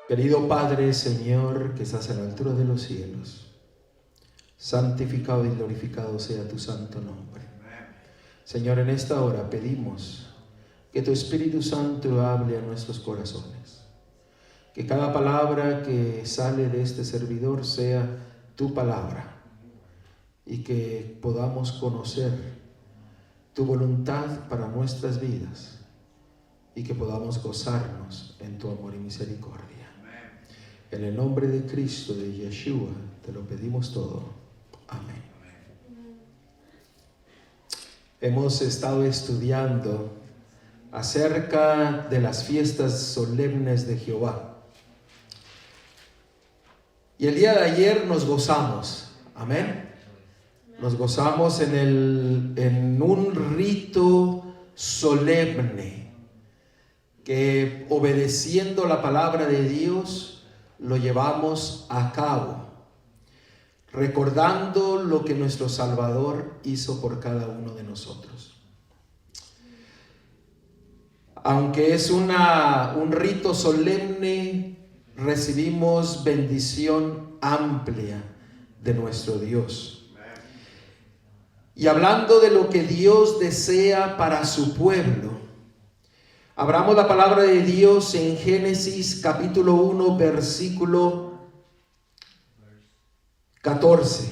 Querido Padre, Señor, que estás en la altura de los cielos, santificado y glorificado sea tu santo nombre. Señor, en esta hora pedimos que tu Espíritu Santo hable a nuestros corazones. Que cada palabra que sale de este servidor sea tu palabra y que podamos conocer tu voluntad para nuestras vidas y que podamos gozarnos en tu amor y misericordia. En el nombre de Cristo, de Yeshua, te lo pedimos todo. Amén. Hemos estado estudiando acerca de las fiestas solemnes de Jehová. Y el día de ayer nos gozamos. Amén. Nos gozamos en un rito solemne que, obedeciendo la palabra de Dios, lo llevamos a cabo, recordando lo que nuestro Salvador hizo por cada uno de nosotros. Aunque es un rito solemne, recibimos bendición amplia de nuestro Dios. Y hablando de lo que Dios desea para su pueblo, abramos la palabra de Dios en Génesis capítulo 1, versículo 14.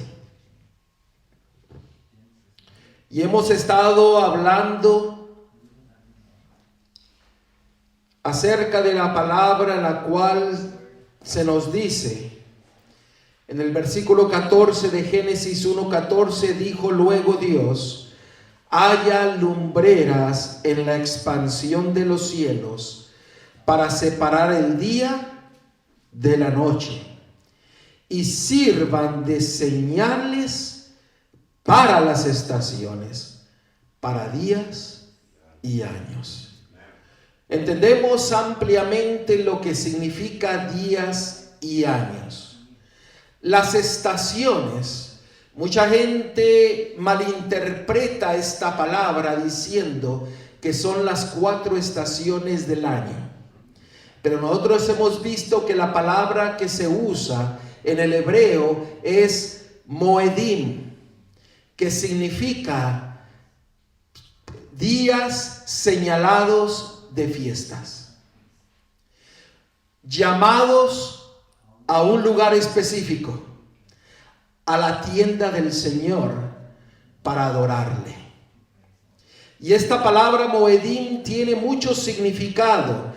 Y hemos estado hablando acerca de la palabra en la cual se nos dice, en el versículo 14 de Génesis 1:14, dijo luego Dios: haya lumbreras en la expansión de los cielos para separar el día de la noche y sirvan de señales para las estaciones, para días y años. Entendemos ampliamente lo que significa días y años. Las estaciones, mucha gente malinterpreta esta palabra diciendo que son las 4 estaciones del año. Pero nosotros hemos visto que la palabra que se usa en el hebreo es moedim, que significa días señalados de fiestas, llamados a un lugar específico, a la tienda del Señor para adorarle. Y esta palabra moedim tiene mucho significado,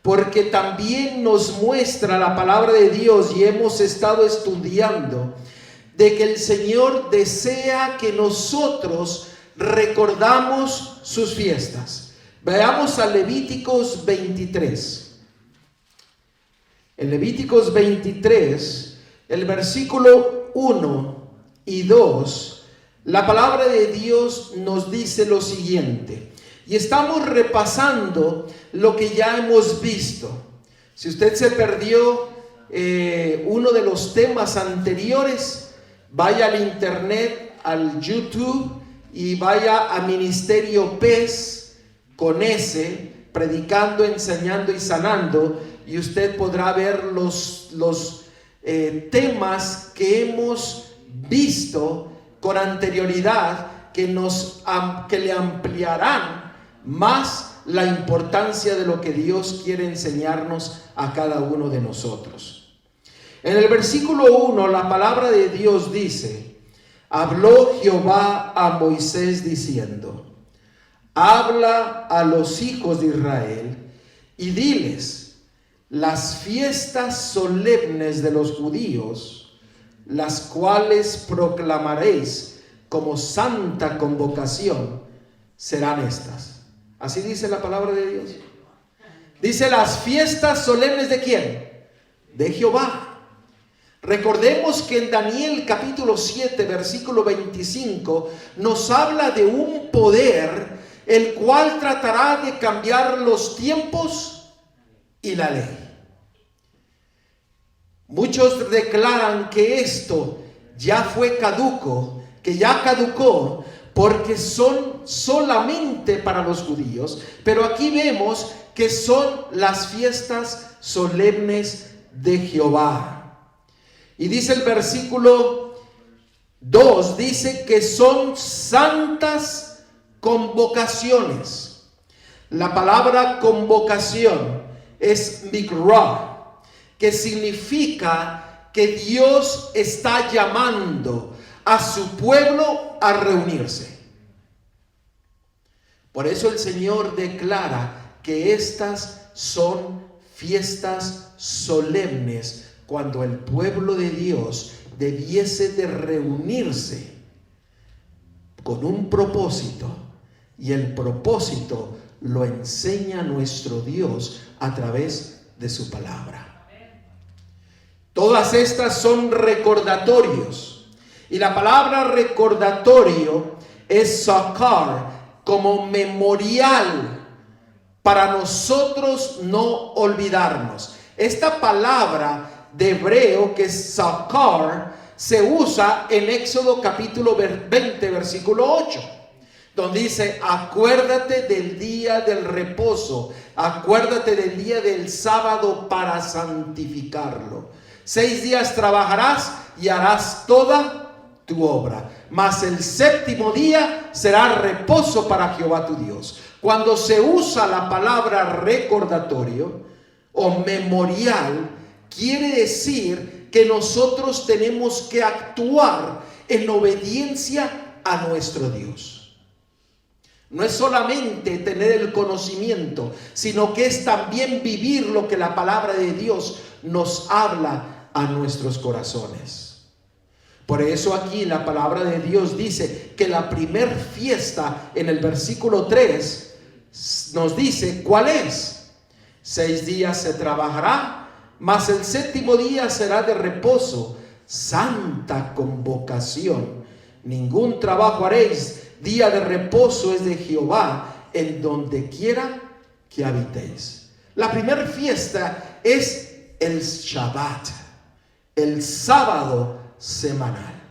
porque también nos muestra la palabra de Dios, y hemos estado estudiando de que el Señor desea que nosotros recordamos sus fiestas. Veamos a Levíticos 23. En Levíticos 23, el versículo 1 y 2, la palabra de Dios nos dice lo siguiente, y estamos repasando lo que ya hemos visto. Si usted se perdió uno de los temas anteriores, vaya al internet, al YouTube, y vaya a Ministerio PES con S, predicando, enseñando y sanando, y usted podrá ver los temas que hemos visto con anterioridad, que le ampliarán más la importancia de lo que Dios quiere enseñarnos a cada uno de nosotros. En el versículo 1, la palabra de Dios dice: habló Jehová a Moisés diciendo: habla a los hijos de Israel y diles: las fiestas solemnes de los judíos, las cuales proclamaréis como santa convocación, serán estas. Así dice la palabra de Dios. Dice: las fiestas solemnes ¿de quién? De Jehová. Recordemos que en Daniel capítulo 7 versículo 25 nos habla de un poder el cual tratará de cambiar los tiempos y la ley. Muchos declaran que esto ya fue caduco, que ya caducó, porque son solamente para los judíos, pero aquí vemos que son las fiestas solemnes de Jehová. Y dice el versículo 2, dice que son santas convocaciones. La palabra convocación es mikra, que significa que Dios está llamando a su pueblo a reunirse. Por eso el Señor declara que estas son fiestas solemnes, cuando el pueblo de Dios debiese de reunirse con un propósito, y el propósito lo enseña nuestro Dios a través de su palabra. Todas estas son recordatorios, y la palabra recordatorio es sakar, como memorial para nosotros no olvidarnos. Esta palabra de hebreo, que es sakar, se usa en Éxodo capítulo 20 versículo 8, donde dice: acuérdate del día del reposo, acuérdate del día del sábado para santificarlo. 6 días trabajarás y harás toda tu obra, mas el séptimo día será reposo para Jehová tu Dios. Cuando se usa la palabra recordatorio o memorial, quiere decir que nosotros tenemos que actuar en obediencia a nuestro Dios. No es solamente tener el conocimiento, sino que es también vivir lo que la palabra de Dios nos habla a nuestros corazones. Por eso aquí la palabra de Dios dice que la primer fiesta, en el versículo 3, nos dice cuál es. 6 días se trabajará, mas el séptimo día será de reposo, santa convocación. Ningún trabajo haréis, día de reposo es de Jehová, en donde quiera que habitéis. La primera fiesta es el Shabbat, el sábado semanal.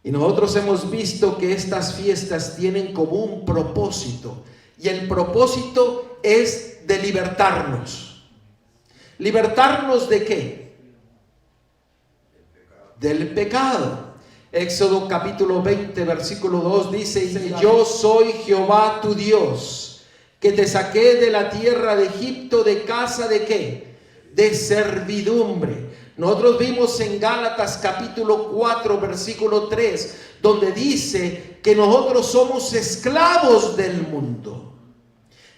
Y nosotros hemos visto que estas fiestas tienen como un propósito, y el propósito es de libertarnos. ¿Libertarnos de qué? Del pecado. Éxodo capítulo 20 versículo 2 dice: yo soy Jehová tu Dios, que te saqué de la tierra de Egipto, de casa de ¿qué? De servidumbre. Nosotros vimos en Gálatas capítulo 4 versículo 3, donde dice que nosotros somos esclavos del mundo,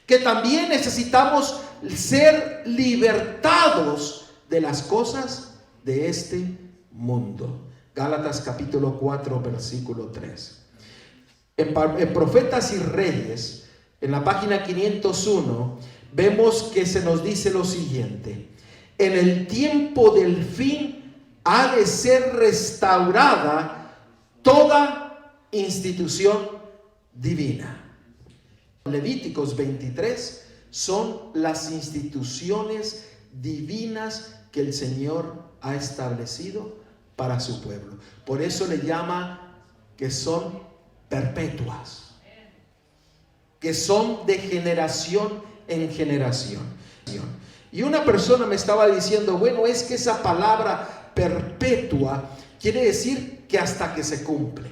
que también necesitamos ser libertados de las cosas de este mundo. Gálatas capítulo 4 versículo 3. En Profetas y Reyes, en la página 501, vemos que se nos dice lo siguiente: en el tiempo del fin ha de ser restaurada toda institución divina. Levíticos 23 son las instituciones divinas que el Señor ha establecido para su pueblo. Por eso le llama que son perpetuas, que son de generación en generación. Y una persona me estaba diciendo: bueno, es que esa palabra perpetua quiere decir que hasta que se cumple.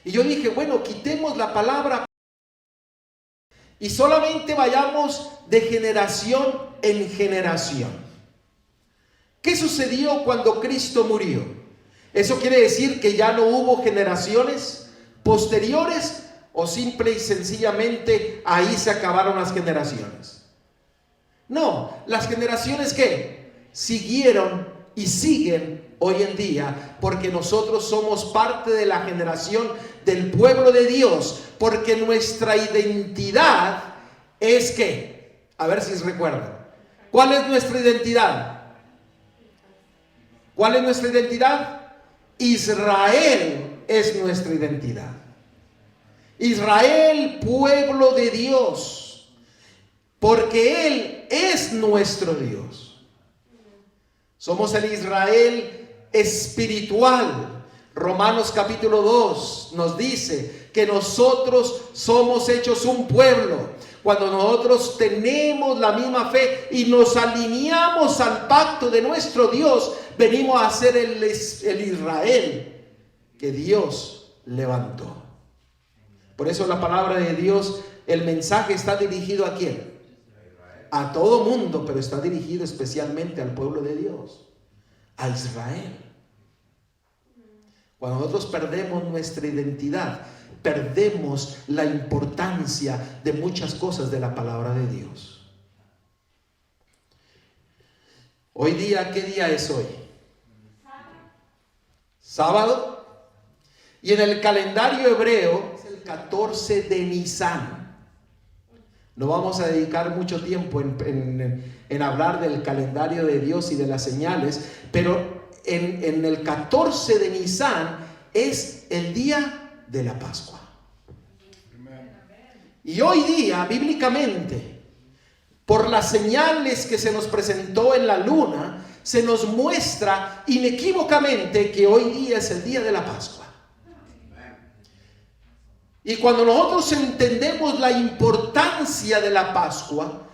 Y yo dije: bueno, quitemos la palabra y solamente vayamos de generación en generación. ¿Qué sucedió cuando Cristo murió? ¿Eso quiere decir que ya no hubo generaciones posteriores, o simple y sencillamente ahí se acabaron las generaciones? No, las generaciones que siguieron y siguen hoy en día, porque nosotros somos parte de la generación del pueblo de Dios, porque nuestra identidad es que, a ver si recuerdan, ¿cuál es nuestra identidad? ¿Cuál es nuestra identidad? Israel es nuestra identidad. Israel, pueblo de Dios, porque Él es nuestro Dios. Somos el Israel espiritual, Romanos capítulo 2 nos dice que nosotros somos hechos un pueblo. Cuando nosotros tenemos la misma fe y nos alineamos al pacto de nuestro Dios, venimos a ser el Israel que Dios levantó. Por eso la palabra de Dios, el mensaje está dirigido ¿a quién? A todo mundo, pero está dirigido especialmente al pueblo de Dios, a Israel. Cuando nosotros perdemos nuestra identidad, perdemos la importancia de muchas cosas de la palabra de Dios. Hoy día, ¿qué día es hoy? Sábado. Y en el calendario hebreo es el 14 de Nisan. No vamos a dedicar mucho tiempo en hablar del calendario de Dios y de las señales, pero en el 14 de Nisan es el día de la Pascua. Y hoy día, bíblicamente, por las señales que se nos presentó en la luna, se nos muestra inequívocamente que hoy día es el día de la Pascua. Y cuando nosotros entendemos la importancia de la Pascua,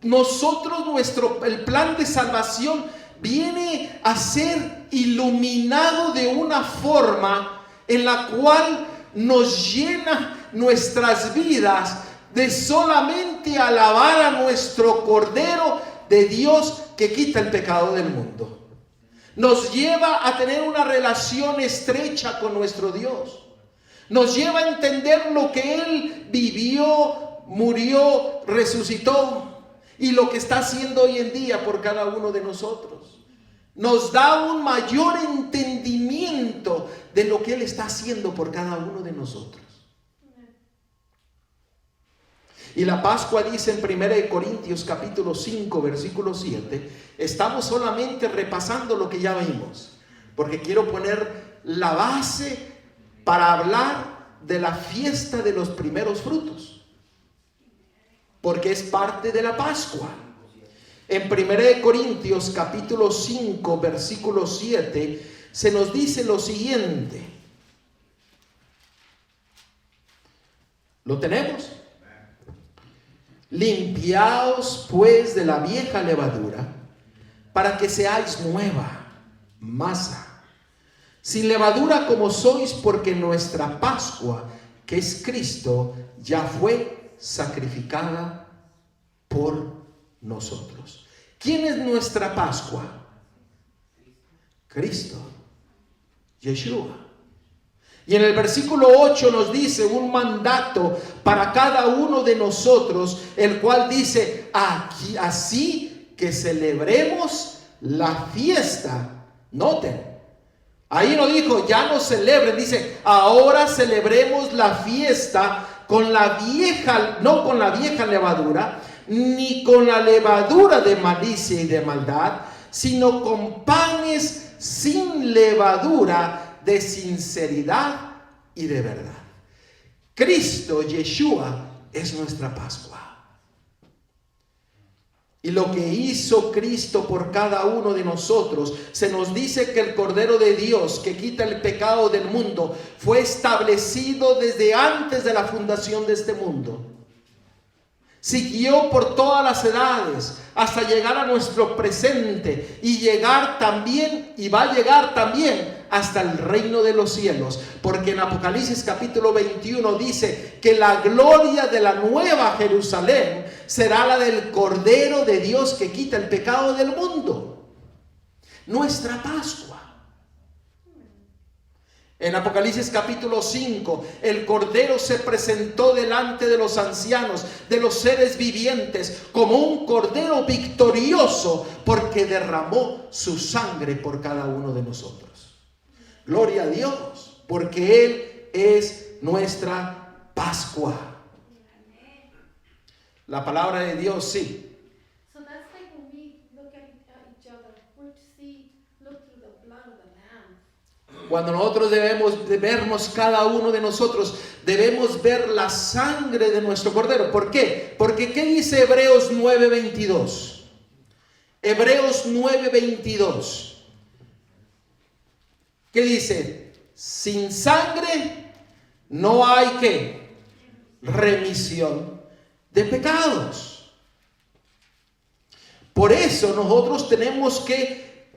el plan de salvación viene a ser iluminado de una forma en la cual nos llena nuestras vidas de solamente alabar a nuestro Cordero de Dios que quita el pecado del mundo. Nos lleva a tener una relación estrecha con nuestro Dios. Nos lleva a entender lo que Él vivió, murió, resucitó y lo que está haciendo hoy en día por cada uno de nosotros. Nos da un mayor entendimiento de lo que Él está haciendo por cada uno de nosotros. Y la Pascua dice en 1 Corintios capítulo 5 versículo 7, estamos solamente repasando lo que ya vimos, porque quiero poner la base para hablar de la fiesta de los primeros frutos, porque es parte de la Pascua. En 1 Corintios capítulo 5 versículo 7 se nos dice lo siguiente. ¿Lo tenemos? Limpiaos pues de la vieja levadura, para que seáis nueva masa, sin levadura como sois, porque nuestra Pascua, que es Cristo, ya fue sacrificada por nosotros. ¿Quién es nuestra Pascua? Cristo, Yeshua. Y en el versículo 8 nos dice un mandato para cada uno de nosotros, el cual dice, aquí, así que celebremos la fiesta. Noten, ahí no dijo, ya no celebren, dice, ahora celebremos la fiesta con la vieja, no con la vieja levadura, ni con la levadura de malicia y de maldad, sino con panes sin levadura, de sinceridad y de verdad. Cristo, Yeshua, es nuestra Pascua. Y lo que hizo Cristo por cada uno de nosotros, se nos dice que el Cordero de Dios que quita el pecado del mundo fue establecido desde antes de la fundación de este mundo. Siguió por todas las edades hasta llegar a nuestro presente y llegar también, y va a llegar también hasta el reino de los cielos, porque en Apocalipsis capítulo 21 dice que la gloria de la nueva Jerusalén será la del Cordero de Dios que quita el pecado del mundo, nuestra Pascua. En Apocalipsis capítulo 5, el Cordero se presentó delante de los ancianos, de los seres vivientes, como un Cordero victorioso, porque derramó su sangre por cada uno de nosotros. Gloria a Dios, porque Él es nuestra Pascua. La palabra de Dios, sí. Cuando nosotros debemos de vernos, cada uno de nosotros debemos ver la sangre de nuestro Cordero. ¿Por qué? Porque ¿qué dice Hebreos 9:22? Hebreos 9:22. ¿Qué dice? sin sangre no hay ¿qué? Remisión de pecados. Por eso nosotros tenemos que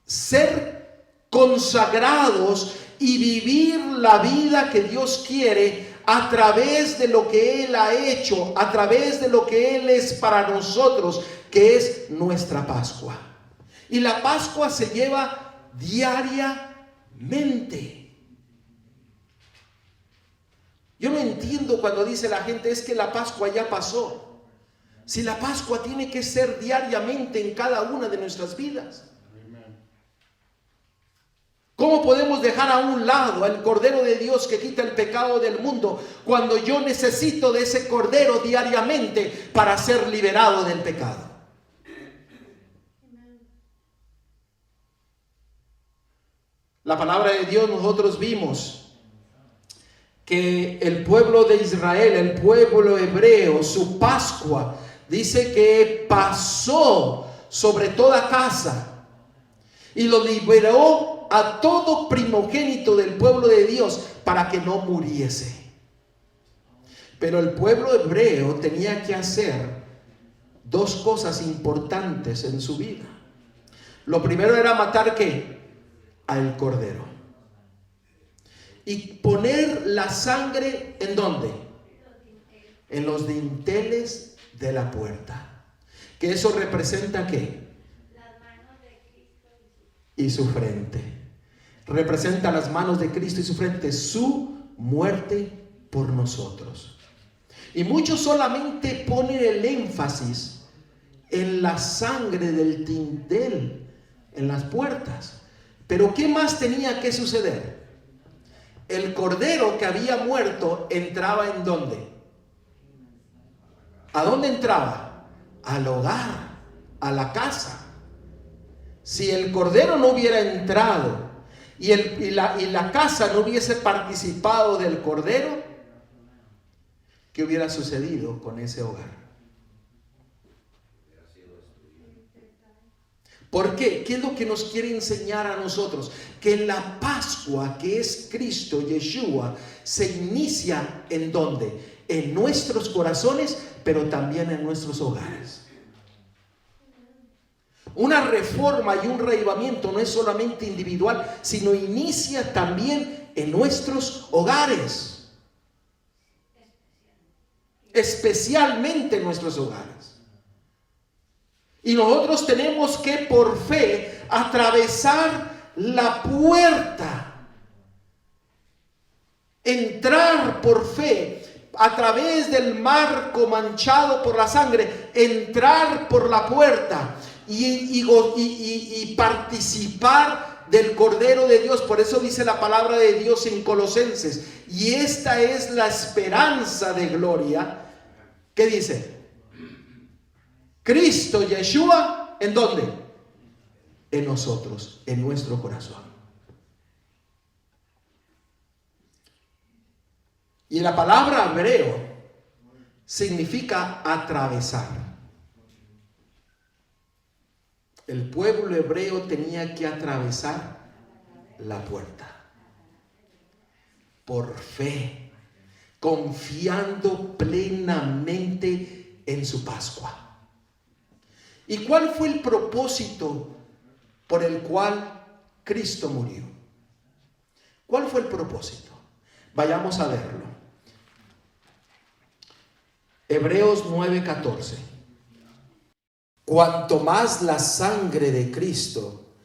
ser consagrados y vivir la vida que Dios quiere a través de lo que Él ha hecho, a través de lo que Él es para nosotros, que es nuestra Pascua. Y la Pascua se lleva diariamente. Yo no entiendo cuando dice la gente es que la Pascua ya pasó. Si la Pascua tiene que ser diariamente en cada una de nuestras vidas. ¿Cómo podemos dejar a un lado al Cordero de Dios que quita el pecado del mundo cuando yo necesito de ese Cordero diariamente para ser liberado del pecado? La palabra de Dios, nosotros vimos que el pueblo de Israel, el pueblo hebreo, su Pascua, dice que pasó sobre toda casa y lo liberó a todo primogénito del pueblo de Dios para que no muriese. Pero el pueblo hebreo tenía que hacer dos cosas importantes en su vida. Lo primero era matar ¿qué? Al cordero. Y poner la sangre ¿en dónde? En los dinteles de la puerta. Que eso representa ¿qué? Las manos de Cristo y su frente. Representa las manos de Cristo y su frente, su muerte por nosotros. Y muchos solamente ponen el énfasis en la sangre del dintel en las puertas. Pero ¿qué más tenía que suceder? El cordero que había muerto entraba ¿en dónde? ¿A dónde entraba? Al hogar, a la casa. Si el cordero no hubiera entrado y la casa no hubiese participado del cordero, ¿qué hubiera sucedido con ese hogar? ¿Por qué? ¿Qué es lo que nos quiere enseñar a nosotros? Que la Pascua, que es Cristo, Yeshua, se inicia ¿en dónde? En nuestros corazones, pero también en nuestros hogares. Una reforma y un reavivamiento no es solamente individual, sino inicia también en nuestros hogares. Especialmente en nuestros hogares. Y nosotros tenemos que por fe atravesar la puerta. Entrar por fe a través del marco manchado por la sangre. Entrar por la puerta. Y participar del Cordero de Dios. Por eso dice la palabra de Dios en Colosenses. Y esta es la esperanza de gloria. ¿Qué dice? Cristo, Yeshua, ¿en dónde? En nosotros, en nuestro corazón. Y la palabra hebreo significa atravesar. El pueblo hebreo tenía que atravesar la puerta por fe, confiando plenamente en su Pascua. ¿Y cuál fue el propósito por el cual Cristo murió? ¿Cuál fue el propósito? Vayamos a verlo. Hebreos 9:14. Cuanto más la sangre de Cristo,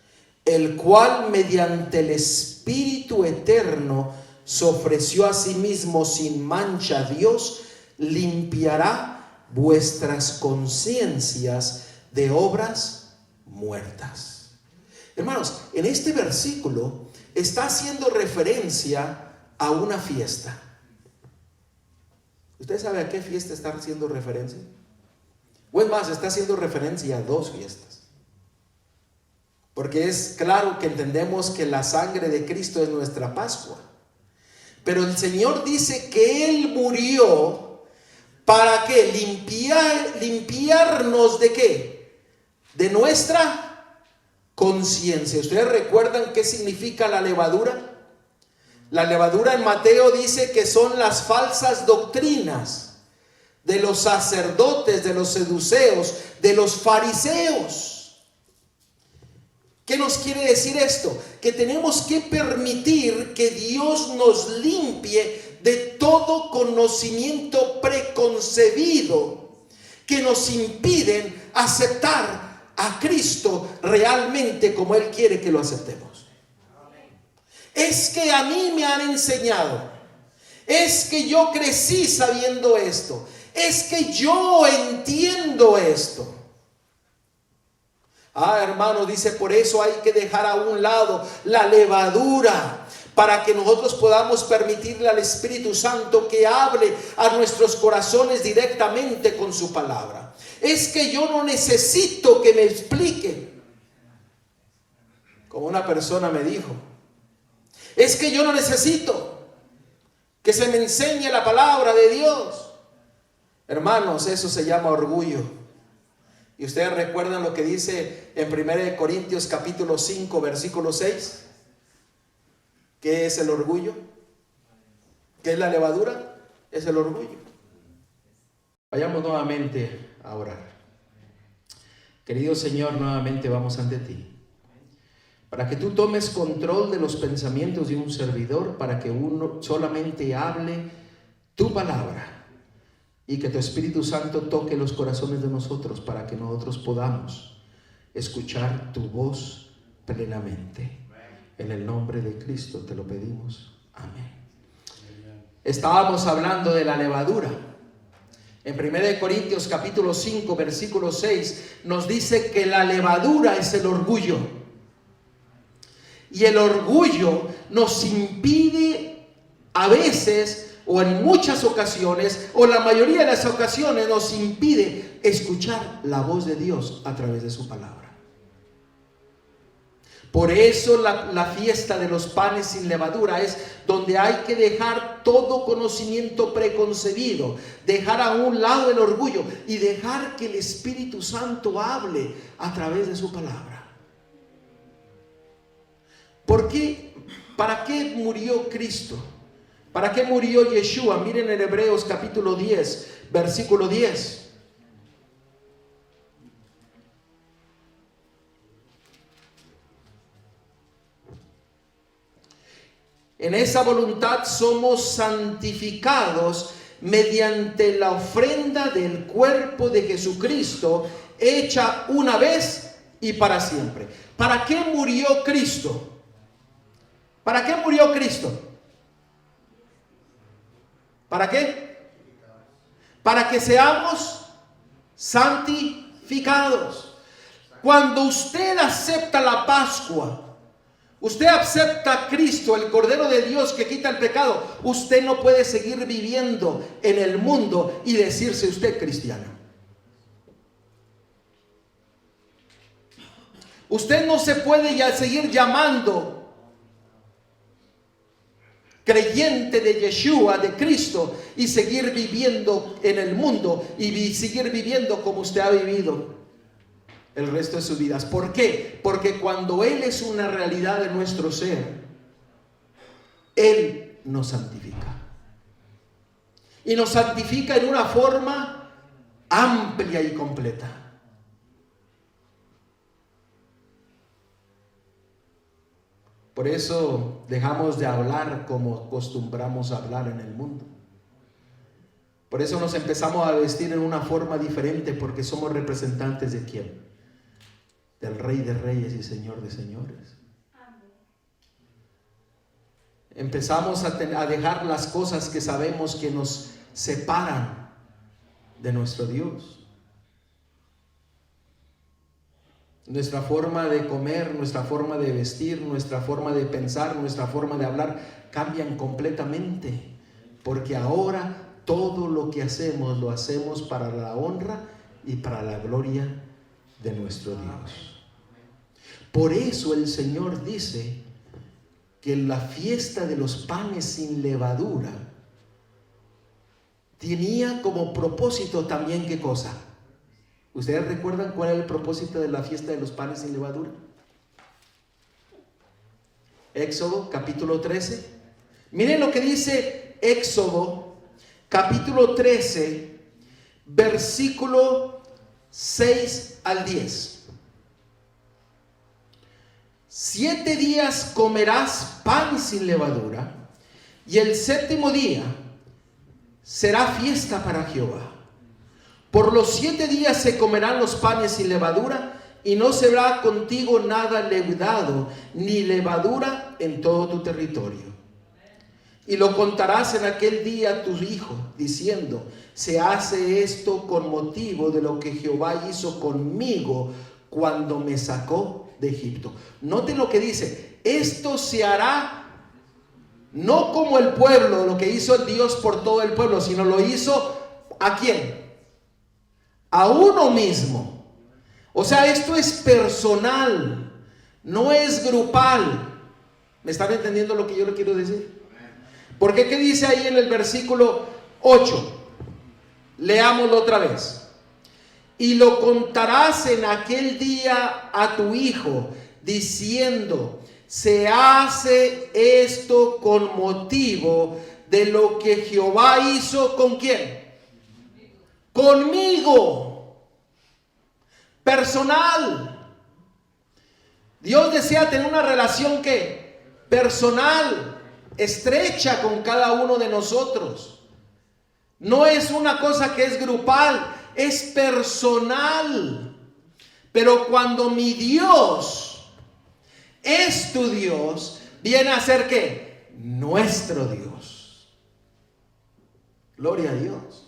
el cual mediante el Espíritu eterno se ofreció a sí mismo sin mancha a Dios, limpiará vuestras conciencias de obras muertas. Hermanos, en este versículo está haciendo referencia a una fiesta. ¿Usted sabe a qué fiesta está haciendo referencia? O es más, está haciendo referencia a dos fiestas. Porque es claro que entendemos que la sangre de Cristo es nuestra Pascua. Pero el Señor dice que Él murió para ¿qué? Limpiarnos de ¿qué? De nuestra conciencia. ¿Ustedes recuerdan qué significa la levadura? La levadura en Mateo dice que son las falsas doctrinas de los sacerdotes, de los seduceos, de los fariseos. ¿Qué nos quiere decir esto? Que tenemos que permitir que Dios nos limpie de todo conocimiento preconcebido que nos impiden aceptar a Cristo realmente como Él quiere que lo aceptemos. Es que a mí me han enseñado, es que yo crecí sabiendo esto, es que yo entiendo esto. Hermano, dice, por eso hay que dejar a un lado la levadura, para que nosotros podamos permitirle al Espíritu Santo que hable a nuestros corazones directamente con su palabra. Es que yo no necesito que me expliquen. Como una persona me dijo, es que yo no necesito que se me enseñe la palabra de Dios. Hermanos, eso se llama orgullo. Y ustedes recuerdan lo que dice en 1 Corintios capítulo 5 versículo 6. ¿Qué es el orgullo? ¿Qué es la levadura? Es el orgullo. Vayamos nuevamente a orar. Querido Señor, nuevamente vamos ante ti, para que tú tomes control de los pensamientos de un servidor, para que uno solamente hable tu palabra y que tu Espíritu Santo toque los corazones de nosotros, para que nosotros podamos escuchar tu voz plenamente. En el nombre de Cristo te lo pedimos. Amén. Estábamos hablando de la levadura. En 1 Corintios capítulo 5 versículo 6 nos dice que la levadura es el orgullo. Y el orgullo nos impide a veces, o en muchas ocasiones, o la mayoría de las ocasiones, nos impide escuchar la voz de Dios a través de su palabra. Por eso la fiesta de los panes sin levadura es donde hay que dejar todo conocimiento preconcebido, dejar a un lado el orgullo y dejar que el Espíritu Santo hable a través de su palabra. ¿Por qué? ¿Para qué murió Cristo? ¿Para qué murió Yeshua? Miren en Hebreos capítulo 10, versículo 10. En esa voluntad somos santificados mediante la ofrenda del cuerpo de Jesucristo, hecha una vez y para siempre. ¿Para qué murió Cristo? ¿Para qué murió Cristo? ¿Para qué? Para que seamos santificados. Cuando usted acepta la Pascua, usted acepta a Cristo, el Cordero de Dios que quita el pecado, usted no puede seguir viviendo en el mundo y decirse usted cristiano. Usted no se puede ya seguir llamando creyente de Yeshua, de Cristo, y seguir viviendo en el mundo y seguir viviendo como usted ha vivido el resto de sus vidas. ¿Por qué? Porque cuando Él es una realidad de nuestro ser, Él nos santifica. Y nos santifica en una forma amplia y completa. Por eso dejamos de hablar como acostumbramos a hablar en el mundo. Por eso nos empezamos a vestir en una forma diferente, porque somos representantes de ¿quién? Del Rey de Reyes y Señor de Señores. Empezamos a dejar las cosas que sabemos que nos separan de nuestro Dios. Nuestra forma de comer, nuestra forma de vestir, nuestra forma de pensar, nuestra forma de hablar cambian completamente, porque ahora todo lo que hacemos lo hacemos para la honra y para la gloria de nuestro Dios. Por eso el Señor dice que la fiesta de los panes sin levadura tenía como propósito también, ¿qué cosa? ¿Ustedes recuerdan cuál era el propósito de la fiesta de los panes sin levadura? Éxodo capítulo 13. Miren lo que dice Éxodo capítulo 13, versículo 6 al 10. 7 días comerás pan sin levadura, y el séptimo día será fiesta para Jehová. Por los 7 días se comerán los panes sin levadura, y no será contigo nada leudado, ni levadura en todo tu territorio. Y lo contarás en aquel día a tus hijos, diciendo: se hace esto con motivo de lo que Jehová hizo conmigo cuando me sacó de Egipto. Noten lo que dice: esto se hará no como el pueblo, lo que hizo el Dios por todo el pueblo, sino lo hizo ¿a quién? A uno mismo. O sea, esto es personal, no es grupal. ¿Me están entendiendo lo que yo le quiero decir? Porque ¿qué dice ahí en el versículo 8? Leámoslo otra vez. Y lo contarás en aquel día a tu hijo, diciendo: se hace esto con motivo de lo que Jehová hizo ¿con quién? Conmigo. Personal. Dios desea tener una relación ¿qué? Personal, estrecha con cada uno de nosotros. No es una cosa que es grupal, es personal. Pero cuando mi Dios es tu Dios, viene a ser ¿qué? Nuestro Dios. Gloria a Dios.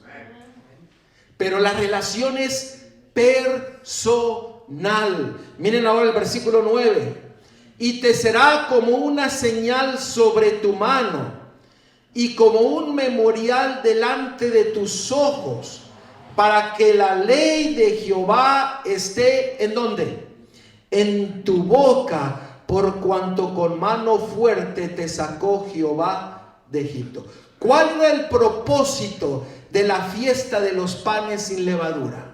Pero la relación es personal. Miren ahora el versículo 9. Y te será como una señal sobre tu mano y como un memorial delante de tus ojos, para que la ley de Jehová esté ¿en dónde? En tu boca, por cuanto con mano fuerte te sacó Jehová de Egipto. ¿Cuál era el propósito de la fiesta de los panes sin levadura?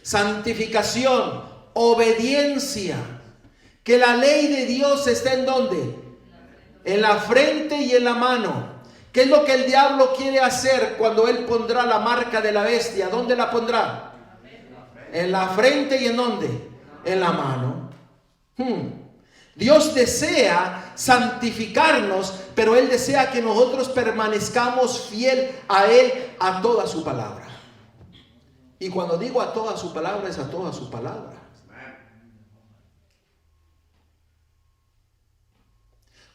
Santificación, obediencia. Que la ley de Dios está ¿en dónde? En la frente y en la mano. ¿Qué es lo que el diablo quiere hacer cuando él pondrá la marca de la bestia? ¿Dónde la pondrá? En la frente y ¿en dónde? En la mano. Dios desea santificarnos, pero Él desea que nosotros permanezcamos fiel a Él, a toda su palabra. Y cuando digo a toda su palabra, es a toda su palabra.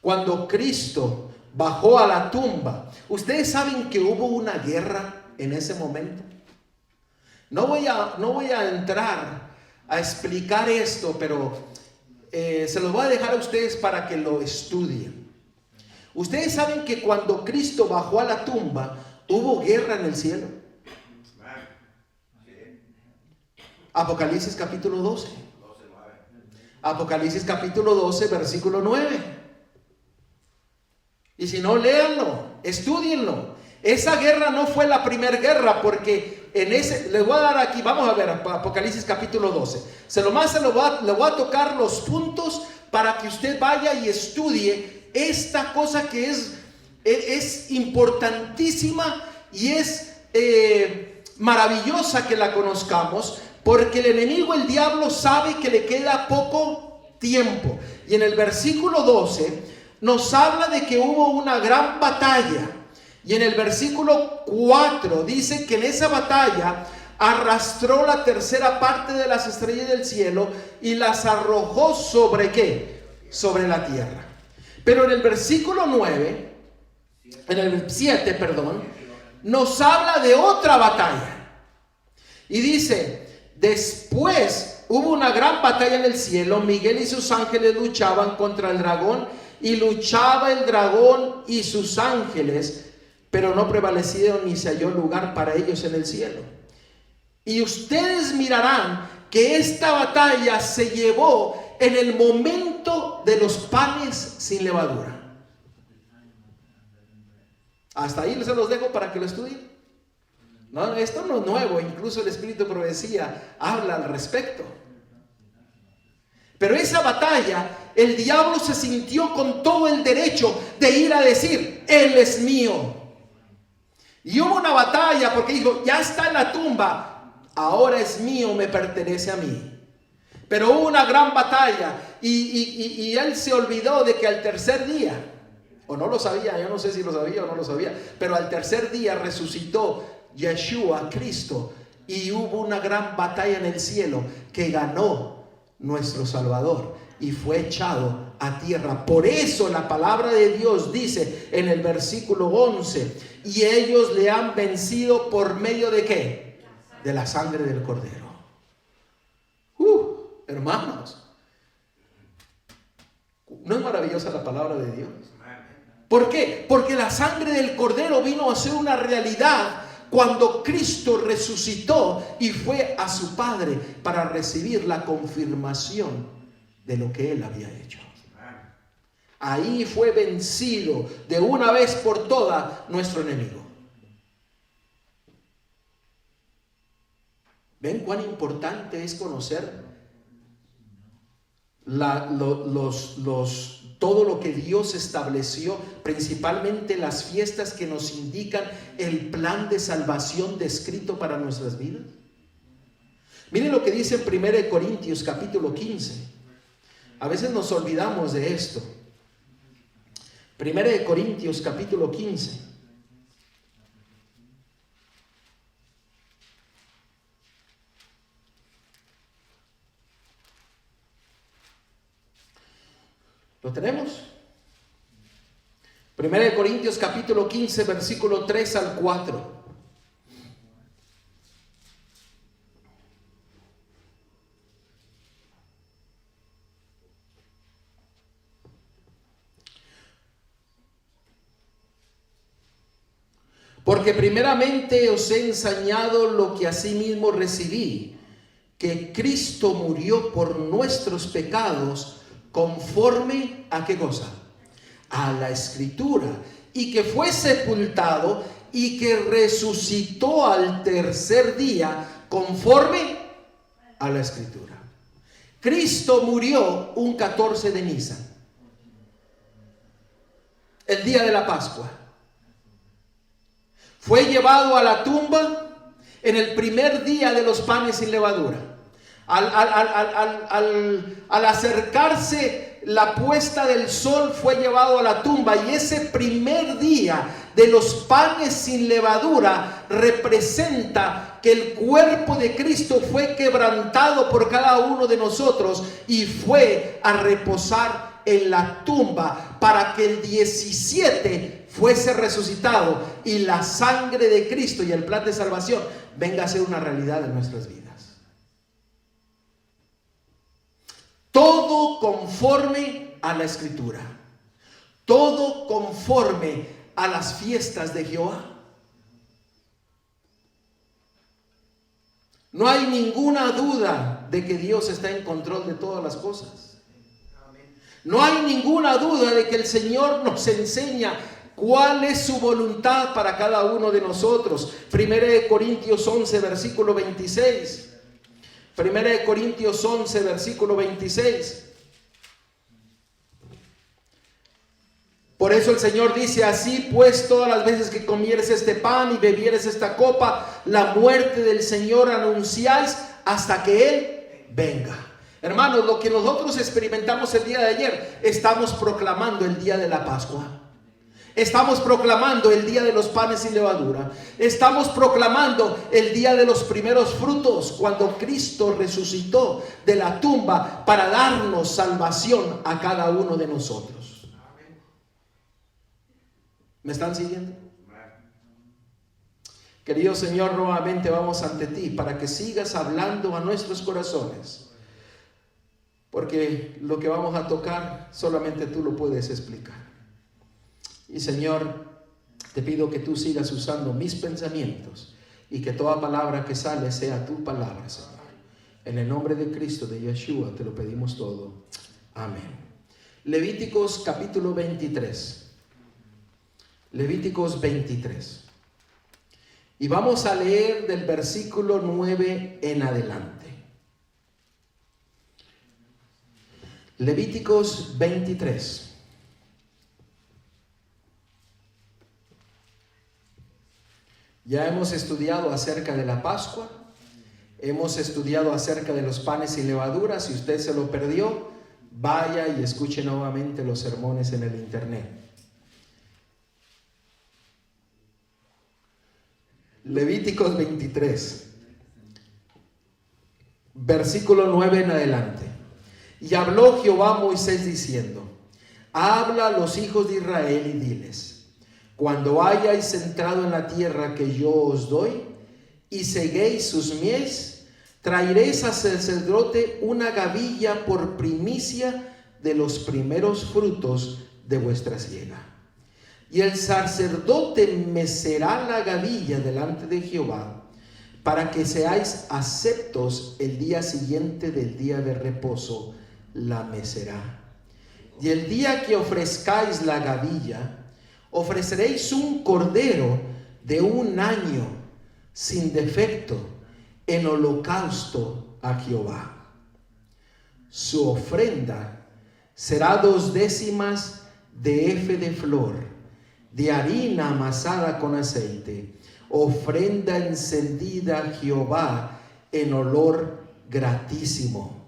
Cuando Cristo bajó a la tumba, ustedes saben que hubo una guerra en ese momento. No voy a entrar a explicar esto, pero se los voy a dejar a ustedes para que lo estudien. Ustedes saben que cuando Cristo bajó a la tumba, hubo guerra en el cielo. Apocalipsis capítulo 12. Apocalipsis capítulo 12, versículo 9. Y si no, léanlo, estudienlo. Esa guerra no fue la primera guerra, porque les voy a dar aquí, vamos a ver Apocalipsis capítulo 12. Le voy a tocar los puntos para que usted vaya y estudie esta cosa que es importantísima y es maravillosa que la conozcamos, porque el enemigo, el diablo, sabe que le queda poco tiempo. Y en el versículo 12 nos habla de que hubo una gran batalla. Y en el versículo 4 dice que en esa batalla arrastró la tercera parte de las estrellas del cielo y las arrojó ¿sobre qué? Sobre la tierra. Pero en el versículo 9, en el 7, perdón, nos habla de otra batalla. Y dice: después hubo una gran batalla en el cielo. Miguel y sus ángeles luchaban contra el dragón, y luchaba el dragón y sus ángeles, pero no prevalecieron ni se halló lugar para ellos en el cielo. Y ustedes mirarán que esta batalla se llevó en el momento de los panes sin levadura. Hasta ahí se los dejo para que lo estudien. No, esto no es nuevo, incluso el Espíritu de Profecía habla al respecto. Pero esa batalla el diablo se sintió con todo el derecho de ir a decir, Él es mío. Y hubo una batalla porque dijo, ya está en la tumba, ahora es mío, me pertenece a mí. Pero hubo una gran batalla y él se olvidó de que al tercer día, o no lo sabía, yo no sé si lo sabía o no lo sabía, pero al tercer día resucitó Yeshua, Cristo, y hubo una gran batalla en el cielo que ganó nuestro Salvador y fue echado a tierra. Por eso la palabra de Dios dice en el versículo 11, y ellos le han vencido por medio de ¿qué? De la sangre del Cordero. Hermanos, ¿no es maravillosa la palabra de Dios? ¿Por qué? Porque la sangre del Cordero vino a ser una realidad cuando Cristo resucitó y fue a su Padre para recibir la confirmación de lo que Él había hecho. Ahí fue vencido de una vez por todas nuestro enemigo. ¿Ven cuán importante es conocer todo lo que Dios estableció, principalmente las fiestas que nos indican el plan de salvación descrito para nuestras vidas? Miren lo que dice en 1 Corintios capítulo 15. A veces nos olvidamos de esto. 1 Corintios capítulo 15. ¿Lo tenemos? 1 Corintios capítulo 15, versículo 3 al 4. Porque primeramente os he enseñado lo que asimismo recibí, que Cristo murió por nuestros pecados, conforme a ¿qué cosa? A la Escritura, y que fue sepultado y que resucitó al tercer día, conforme a la Escritura. Cristo murió un 14 de Nisan, el día de la Pascua. Fue llevado a la tumba en el primer día de los panes sin levadura. Al acercarse la puesta del sol, fue llevado a la tumba, y ese primer día de los panes sin levadura representa que el cuerpo de Cristo fue quebrantado por cada uno de nosotros y fue a reposar en la tumba para que el 17 fuese resucitado y la sangre de Cristo y el plan de salvación venga a ser una realidad en nuestras vidas. Todo conforme a la Escritura, todo conforme a las fiestas de Jehová. No hay ninguna duda de que Dios está en control de todas las cosas. No hay ninguna duda de que el Señor nos enseña cuál es su voluntad para cada uno de nosotros. 1 Corintios 11, versículo 26. 1 Corintios 11, versículo 26. Por eso el Señor dice: así pues, todas las veces que comieres este pan y bebieres esta copa, la muerte del Señor anunciáis hasta que Él venga. Hermanos, lo que nosotros experimentamos el día de ayer, estamos proclamando el día de la Pascua. Estamos proclamando el día de los panes sin levadura. Estamos proclamando el día de los primeros frutos, cuando Cristo resucitó de la tumba para darnos salvación a cada uno de nosotros. ¿Me están siguiendo? Querido Señor, nuevamente vamos ante ti para que sigas hablando a nuestros corazones, porque lo que vamos a tocar solamente tú lo puedes explicar. Y Señor, te pido que tú sigas usando mis pensamientos y que toda palabra que sale sea tu palabra, Señor. En el nombre de Cristo, de Yeshua, te lo pedimos todo. Amén. Levíticos capítulo 23. Levíticos 23. Y vamos a leer del versículo 9 en adelante. Levíticos 23. Ya hemos estudiado acerca de la Pascua, hemos estudiado acerca de los panes sin levadura. Si usted se lo perdió, vaya y escuche nuevamente los sermones en el internet. Levíticos 23, versículo 9 en adelante. Y habló Jehová a Moisés diciendo: habla a los hijos de Israel y diles: cuando hayáis entrado en la tierra que yo os doy, y seguéis sus mies, traeréis al sacerdote una gavilla por primicia de los primeros frutos de vuestra siega. Y el sacerdote mecerá la gavilla delante de Jehová, para que seáis aceptos el día siguiente del día de reposo, la mecerá. Y el día que ofrezcáis la gavilla, ofreceréis un cordero de 1 año sin defecto en holocausto a Jehová. Su ofrenda será 2 décimas de efa de flor, de harina amasada con aceite, ofrenda encendida a Jehová en olor gratísimo.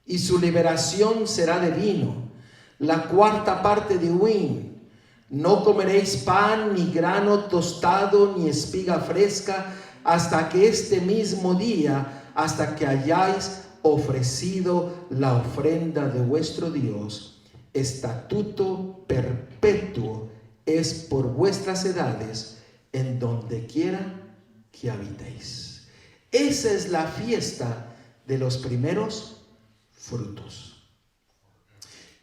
Y su liberación será de vino, la 4ª parte de hin. No comeréis pan, ni grano tostado, ni espiga fresca, hasta que este mismo día, hasta que hayáis ofrecido la ofrenda de vuestro Dios. Estatuto perpetuo es por vuestras edades, en donde quiera que habitéis. Esa es la fiesta de los primeros frutos,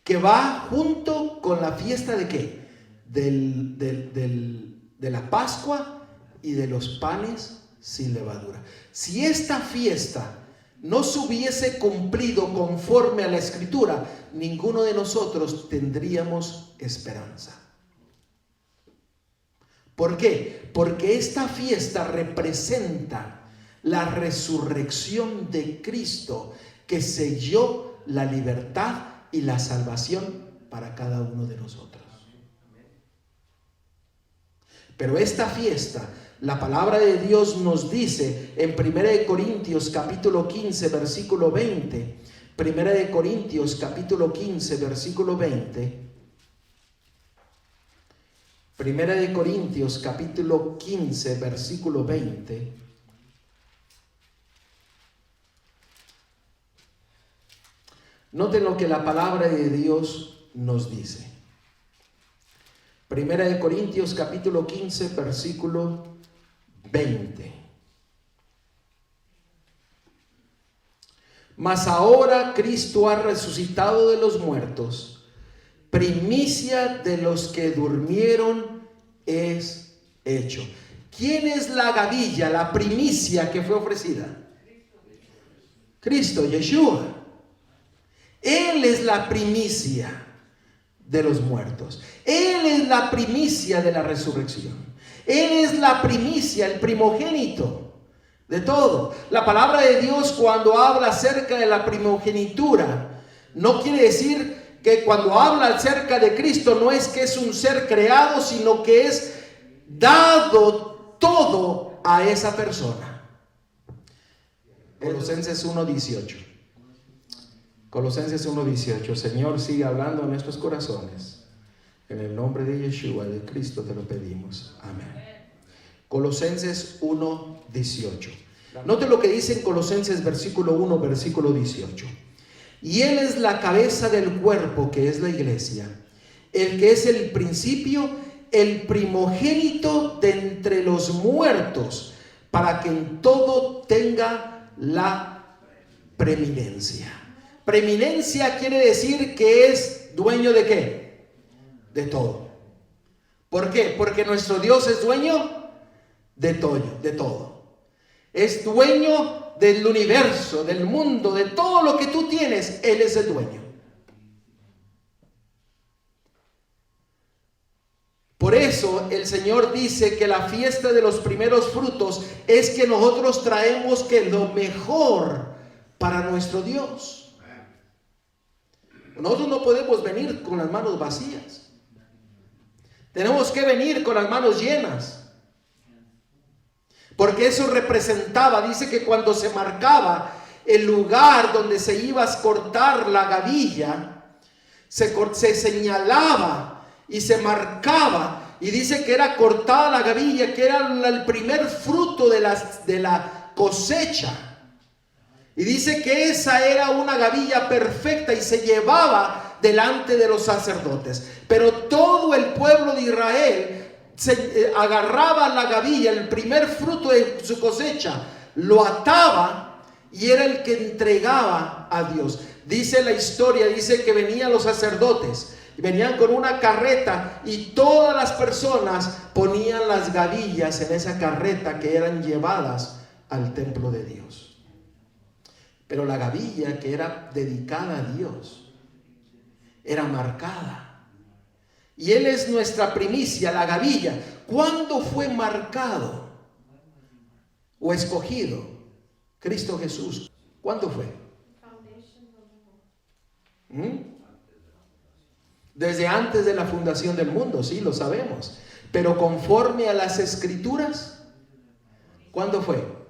que va junto con la fiesta ¿de qué? De la Pascua y de los panes sin levadura. Si esta fiesta no se hubiese cumplido conforme a la Escritura, ninguno de nosotros tendríamos esperanza. ¿Por qué? Porque esta fiesta representa la resurrección de Cristo, que selló la libertad y la salvación para cada uno de nosotros. Pero esta fiesta, la palabra de Dios nos dice en 1 Corintios capítulo 15 versículo 20, 1 Corintios capítulo 15 versículo 20, 1 Corintios capítulo 15 versículo 20, noten lo que la palabra de Dios nos dice. 1 Corintios capítulo 15 versículo 20. Mas ahora Cristo ha resucitado de los muertos, primicia de los que durmieron es hecho. ¿Quién es la gavilla, la primicia que fue ofrecida? Cristo, Yeshua. Él es la primicia de los muertos. Él es la primicia de la resurrección. Él es la primicia, el primogénito de todo. La palabra de Dios, cuando habla acerca de la primogenitura, no quiere decir que cuando habla acerca de Cristo no es que es un ser creado, sino que es dado todo a esa persona. Colosenses 1:18. Colosenses 1:18. Señor, sigue hablando a nuestros corazones. En el nombre de Yeshua, de Cristo, te lo pedimos. Amén. Colosenses 1:18. Note lo que dice en Colosenses versículo 1, versículo 18. Y Él es la cabeza del cuerpo, que es la iglesia, el que es el principio, el primogénito de entre los muertos, para que en todo tenga la preeminencia. Preeminencia quiere decir que es dueño de ¿qué? De todo. ¿Por qué? Porque nuestro Dios es dueño de todo. Es dueño del universo, del mundo, de todo lo que tú tienes. Él es el dueño. Por eso el Señor dice que la fiesta de los primeros frutos es que nosotros traemos que lo mejor para nuestro Dios. Nosotros no podemos venir con las manos vacías. Tenemos que venir con las manos llenas. Porque eso representaba, dice que cuando se marcaba el lugar donde se iba a cortar la gavilla, se señalaba y se marcaba. Y dice que era cortada la gavilla, que era el primer fruto de la cosecha. Y dice que esa era una gavilla perfecta y se llevaba delante de los sacerdotes. Pero todo el pueblo de Israel se agarraba la gavilla, el primer fruto de su cosecha, lo ataba y era el que entregaba a Dios. Dice la historia, dice que venían los sacerdotes, venían con una carreta y todas las personas ponían las gavillas en esa carreta que eran llevadas al templo de Dios. Pero la gavilla que era dedicada a Dios era marcada. Y Él es nuestra primicia, la gavilla. ¿Cuándo fue marcado o escogido Cristo Jesús? ¿Cuándo fue? Desde antes de la fundación del mundo, sí, lo sabemos. Pero conforme a las Escrituras, ¿cuándo fue?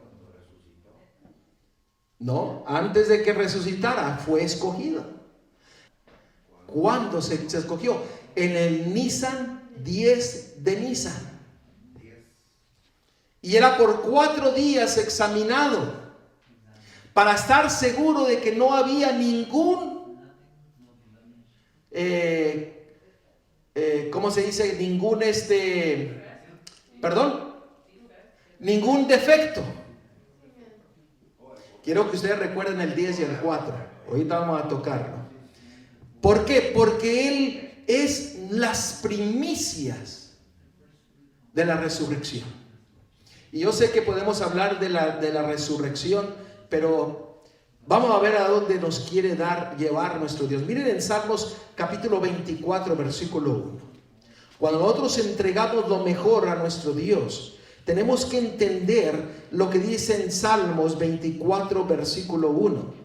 No, antes de que resucitara fue escogido. ¿Cuándo se escogió? En el Nisan 10 de Nisan. Y era por 4 días examinado para estar seguro de que no había ningún, ¿cómo se dice? Ningún defecto. Quiero que ustedes recuerden el 10 y el 4. Ahorita vamos a tocarlo. ¿Por qué? Porque Él es las primicias de la resurrección. Y yo sé que podemos hablar de la resurrección, pero vamos a ver a dónde nos quiere llevar nuestro Dios. Miren en Salmos capítulo 24, versículo 1. Cuando nosotros entregamos lo mejor a nuestro Dios, tenemos que entender lo que dice en Salmos 24, versículo 1.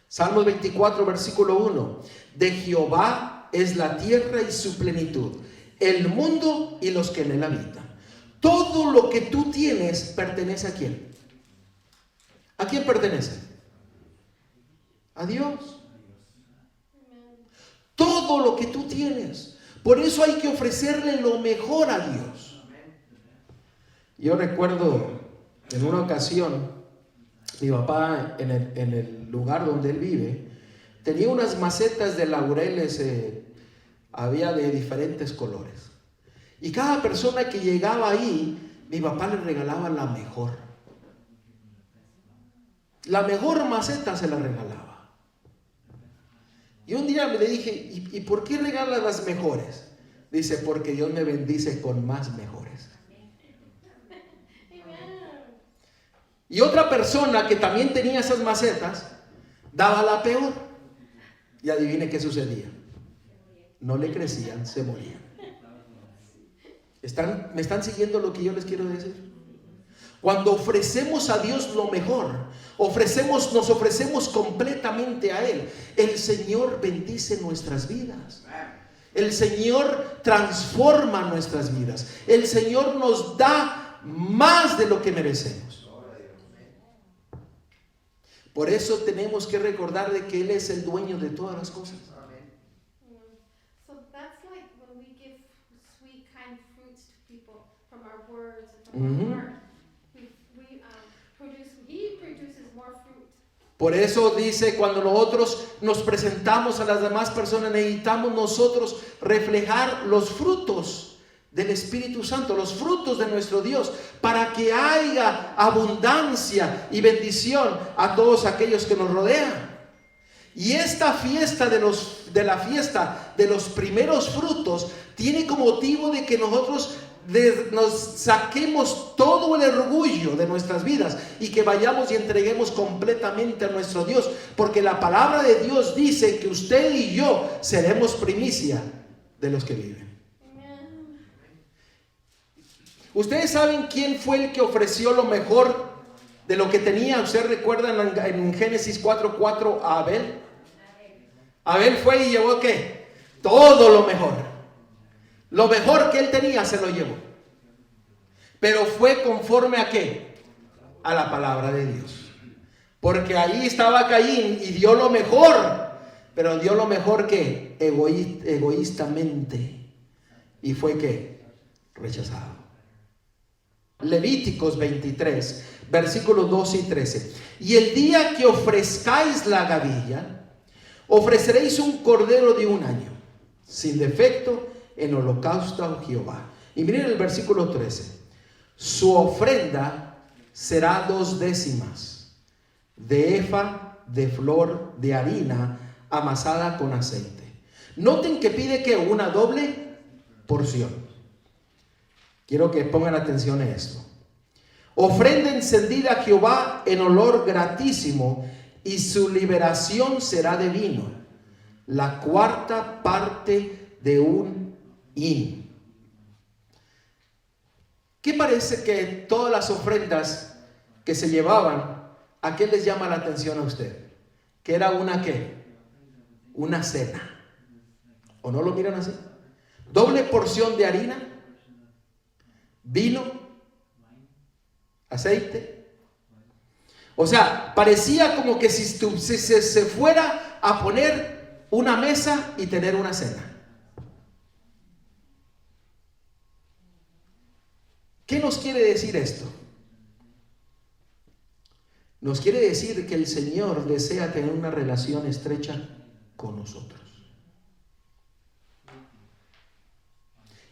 Salmos 24, versículo 1. De Jehová es la tierra y su plenitud, el mundo y los que en él habitan. Todo lo que tú tienes pertenece a ¿quién? ¿A quién pertenece? A Dios. Todo lo que tú tienes. Por eso hay que ofrecerle lo mejor a Dios. Yo recuerdo en una ocasión, mi papá en el lugar donde él vive, tenía unas macetas de laureles, había de diferentes colores. Y cada persona que llegaba ahí, mi papá le regalaba la mejor. La mejor maceta se la regalaba. Y un día le dije, ¿y por qué regalas las mejores? Dice, porque Dios me bendice con más mejores. Y otra persona que también tenía esas macetas, daba la peor. Y adivine qué sucedía. No le crecían, se morían. ¿Me están siguiendo lo que yo les quiero decir? Cuando ofrecemos a Dios lo mejor, nos ofrecemos completamente a Él, el Señor bendice nuestras vidas. El Señor transforma nuestras vidas. El Señor nos da más de lo que merecemos. Por eso tenemos que recordar de que Él es el dueño de todas las cosas. Por eso dice, cuando nosotros nos presentamos a las demás personas, necesitamos nosotros reflejar los frutos del Espíritu Santo, los frutos de nuestro Dios, para que haya abundancia y bendición a todos aquellos que nos rodean. Y esta fiesta de la fiesta de los primeros frutos tiene como motivo de que nosotros nos saquemos todo el orgullo de nuestras vidas y que vayamos y entreguemos completamente a nuestro Dios, porque la palabra de Dios dice que usted y yo seremos primicia de los que viven. Ustedes saben quién fue el que ofreció lo mejor de lo que tenía. ¿Usted recuerda en Génesis 4:4 a Abel? Abel fue y llevó ¿qué? Todo lo mejor. Lo mejor que él tenía se lo llevó. Pero fue conforme a ¿qué? A la palabra de Dios. Porque ahí estaba Caín y dio lo mejor. Pero dio lo mejor que egoístamente. Y fue ¿qué? Rechazado. Levíticos 23, versículos 12 y 13. Y el día que ofrezcáis la gavilla, ofreceréis un cordero de 1 año, sin defecto, en holocausto a Jehová. Y miren el versículo 13. Su ofrenda será 2/10 de efa de flor de harina amasada con aceite. Noten que pide que una doble porción. Quiero que pongan atención a esto. Ofrenda encendida a Jehová en olor gratísimo, y su liberación será de vino, la 1/4 parte de un hin. ¿Qué parece que todas las ofrendas que se llevaban, a qué les llama la atención a usted? Que era una ¿qué? Una cena. ¿O no lo miran así? Doble porción de harina, vino, aceite. O sea, parecía como que si se fuera a poner una mesa y tener una cena. ¿Qué nos quiere decir esto? Nos quiere decir que el Señor desea tener una relación estrecha con nosotros.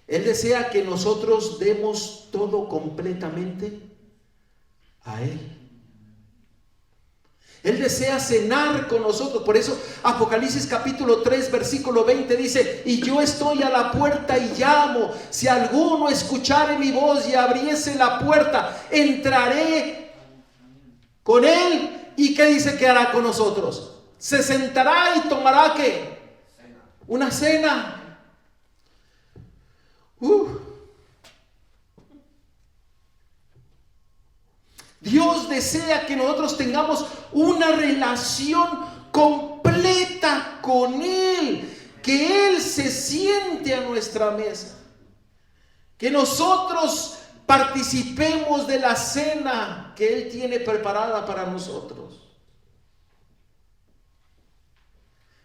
Él desea que nosotros demos todo completamente a Él. Él desea cenar con nosotros. Por eso Apocalipsis capítulo 3 versículo 20 dice: y yo estoy a la puerta y llamo. Si alguno escuchare mi voz y abriese la puerta, entraré con él. ¿Y qué dice que hará con nosotros? Se sentará y tomará ¿qué? Una cena. Dios desea que nosotros tengamos una relación completa con Él, que Él se siente a nuestra mesa, que nosotros participemos de la cena que Él tiene preparada para nosotros.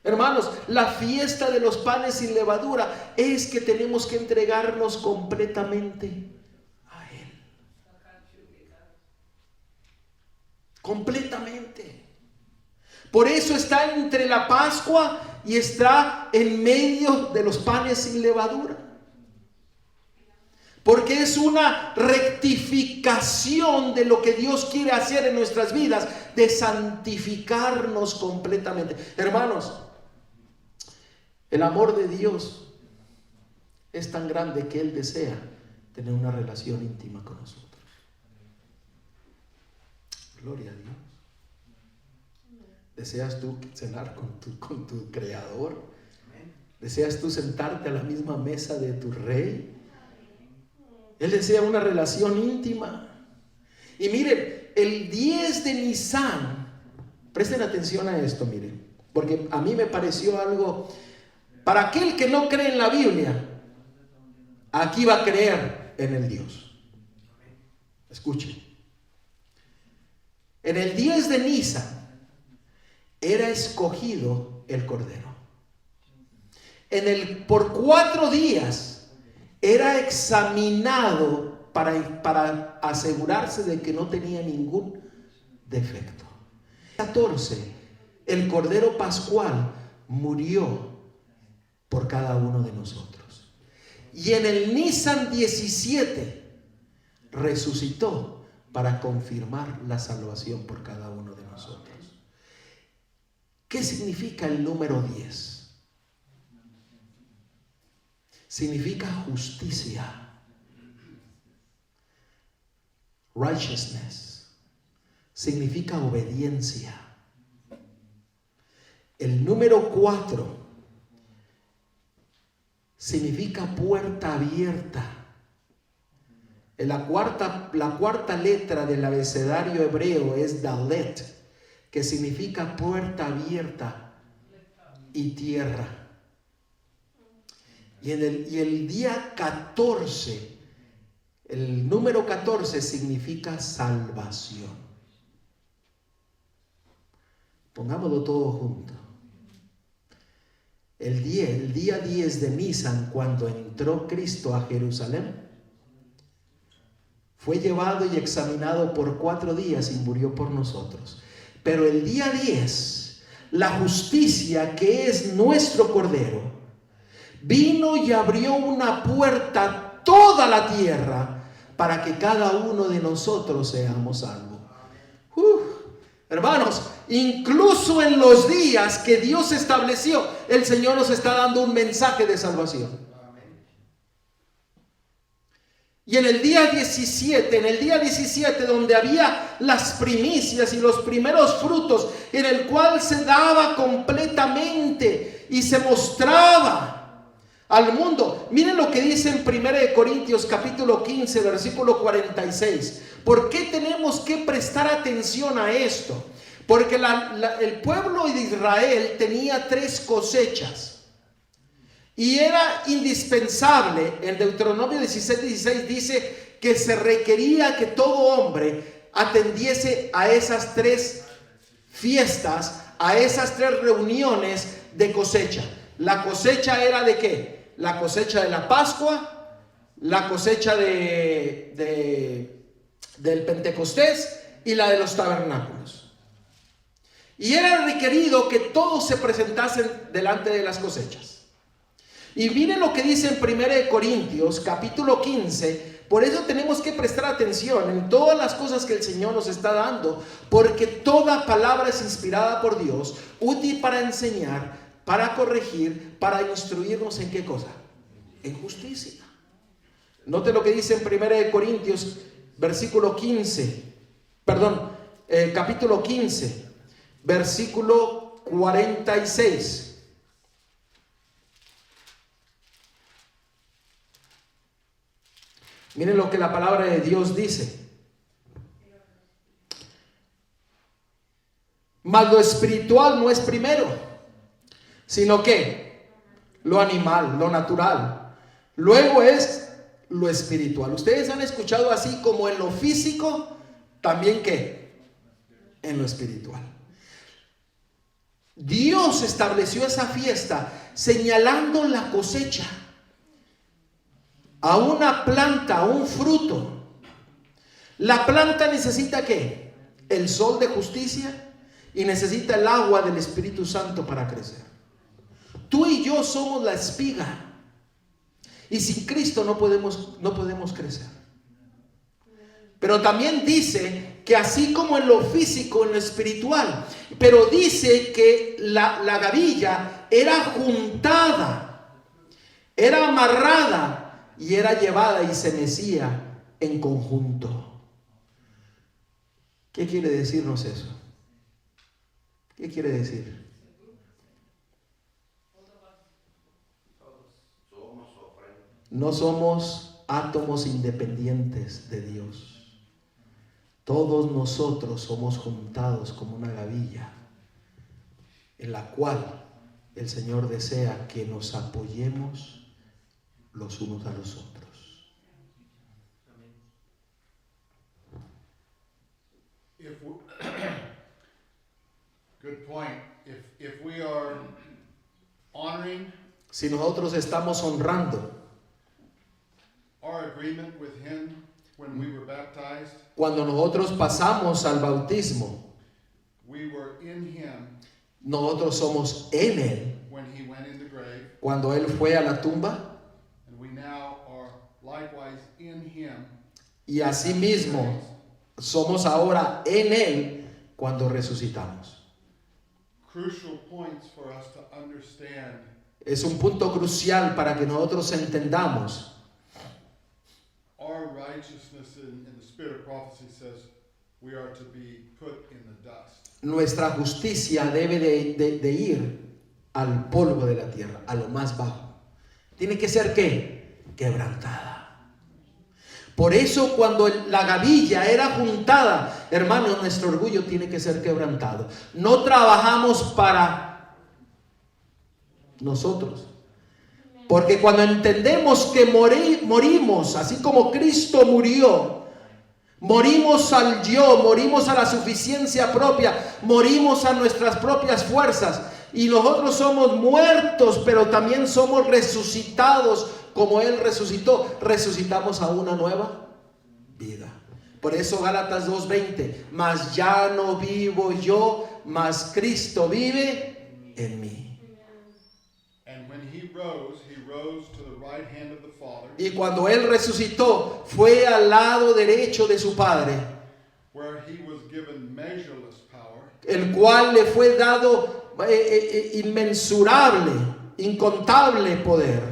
Hermanos, la fiesta de los panes sin levadura es que tenemos que entregarnos completamente a Él. Completamente. Por eso está entre la Pascua y está en medio de los panes sin levadura. Porque es una rectificación de lo que Dios quiere hacer en nuestras vidas, de santificarnos completamente. Hermanos, el amor de Dios es tan grande que Él desea tener una relación íntima con nosotros. Gloria a Dios. ¿Deseas tú cenar con tu Creador? ¿Deseas tú sentarte a la misma mesa de tu Rey? Él desea una relación íntima. Y miren, el 10 de Nisan, presten atención a esto, miren, porque a mí me pareció algo. Para aquel que no cree en la Biblia, aquí va a creer en el Dios. Escuchen. En el 10 de Nisan era escogido el cordero. Por 4 días era examinado para asegurarse de que no tenía ningún defecto. 14. El cordero pascual murió por cada uno de nosotros. Y en el Nisan 17 resucitó para confirmar la salvación por cada uno de nosotros. ¿Qué significa el número 10? Significa justicia, righteousness, significa obediencia. El número 4 significa puerta abierta. La cuarta letra del abecedario hebreo es Dalet, que significa puerta abierta y tierra. Y el día 14, el número 14 significa salvación. Pongámoslo todo junto. El día 10 de Nisan, cuando entró Cristo a Jerusalén, fue llevado y examinado por 4 días y murió por nosotros. Pero el día 10, la justicia, que es nuestro Cordero, vino y abrió una puerta a toda la tierra para que cada uno de nosotros seamos salvos. Hermanos, incluso en los días que Dios estableció, el Señor nos está dando un mensaje de salvación. Y en el día 17, donde había las primicias y los primeros frutos, en el cual se daba completamente y se mostraba al mundo. Miren lo que dice en 1 Corintios capítulo 15, versículo 46. ¿Por qué tenemos que prestar atención a esto? Porque el pueblo de Israel tenía 3 cosechas. Y era indispensable, en Deuteronomio 16 dice que se requería que todo hombre atendiese a esas 3 fiestas, a esas 3 reuniones de cosecha. La cosecha era ¿de qué? La cosecha de la Pascua, la cosecha del Pentecostés y la de los tabernáculos. Y era requerido que todos se presentasen delante de las cosechas. Y miren lo que dice en 1 Corintios capítulo 15. Por eso tenemos que prestar atención en todas las cosas que el Señor nos está dando, porque toda palabra es inspirada por Dios, útil para enseñar, para corregir, para instruirnos en ¿qué cosa? En justicia. Note lo que dice en 1 Corintios capítulo 15, versículo 46. Miren lo que la palabra de Dios dice. Mas lo espiritual no es primero, sino que lo animal, lo natural. Luego es lo espiritual. Ustedes han escuchado así como en lo físico, también ¿qué? En lo espiritual. Dios estableció esa fiesta señalando la cosecha. A una planta, a un fruto. La planta necesita ¿qué? El sol de justicia y necesita el agua del Espíritu Santo para crecer. Tú y yo somos la espiga y sin Cristo no podemos crecer. Pero también dice que así como en lo físico, en lo espiritual, pero dice que la gavilla era juntada, era amarrada y era llevada y se mecía en conjunto. ¿Qué quiere decirnos eso? ¿Qué quiere decir? No somos átomos independientes de Dios. Todos nosotros somos juntados como una gavilla en la cual el Señor desea que nos apoyemos los unos a los otros. Good point. If we are honoring, si nosotros estamos honrando our agreement with him when we were baptized, cuando nosotros pasamos al bautismo, we were in him nosotros somos en él when he went in the grave, cuando él fue a la tumba, and we now are likewise in him, y asimismo somos ahora en él cuando resucitamos. Crucial points for us to understand. Es un punto crucial para que nosotros entendamos. Our righteousness in the spirit of prophecy says we are to be put in the dust. Nuestra justicia debe de ir al polvo de la tierra, a lo más bajo. Tiene que ser ¿qué? Quebrantada. Por eso cuando la gavilla era juntada, hermanos, nuestro orgullo tiene que ser quebrantado. No trabajamos para nosotros. Porque cuando entendemos que morimos, así como Cristo murió, morimos al yo, morimos a la suficiencia propia, morimos a nuestras propias fuerzas. Y nosotros somos muertos, pero también somos resucitados como Él resucitó. Resucitamos a una nueva vida. Por eso Gálatas 2:20, mas ya no vivo yo, mas Cristo vive en mí. And when he rose to the right hand of the Father, Y cuando Él resucitó, fue al lado derecho de su Padre, where he was given measureless power, el cual le fue dado inmensurable, incontable poder,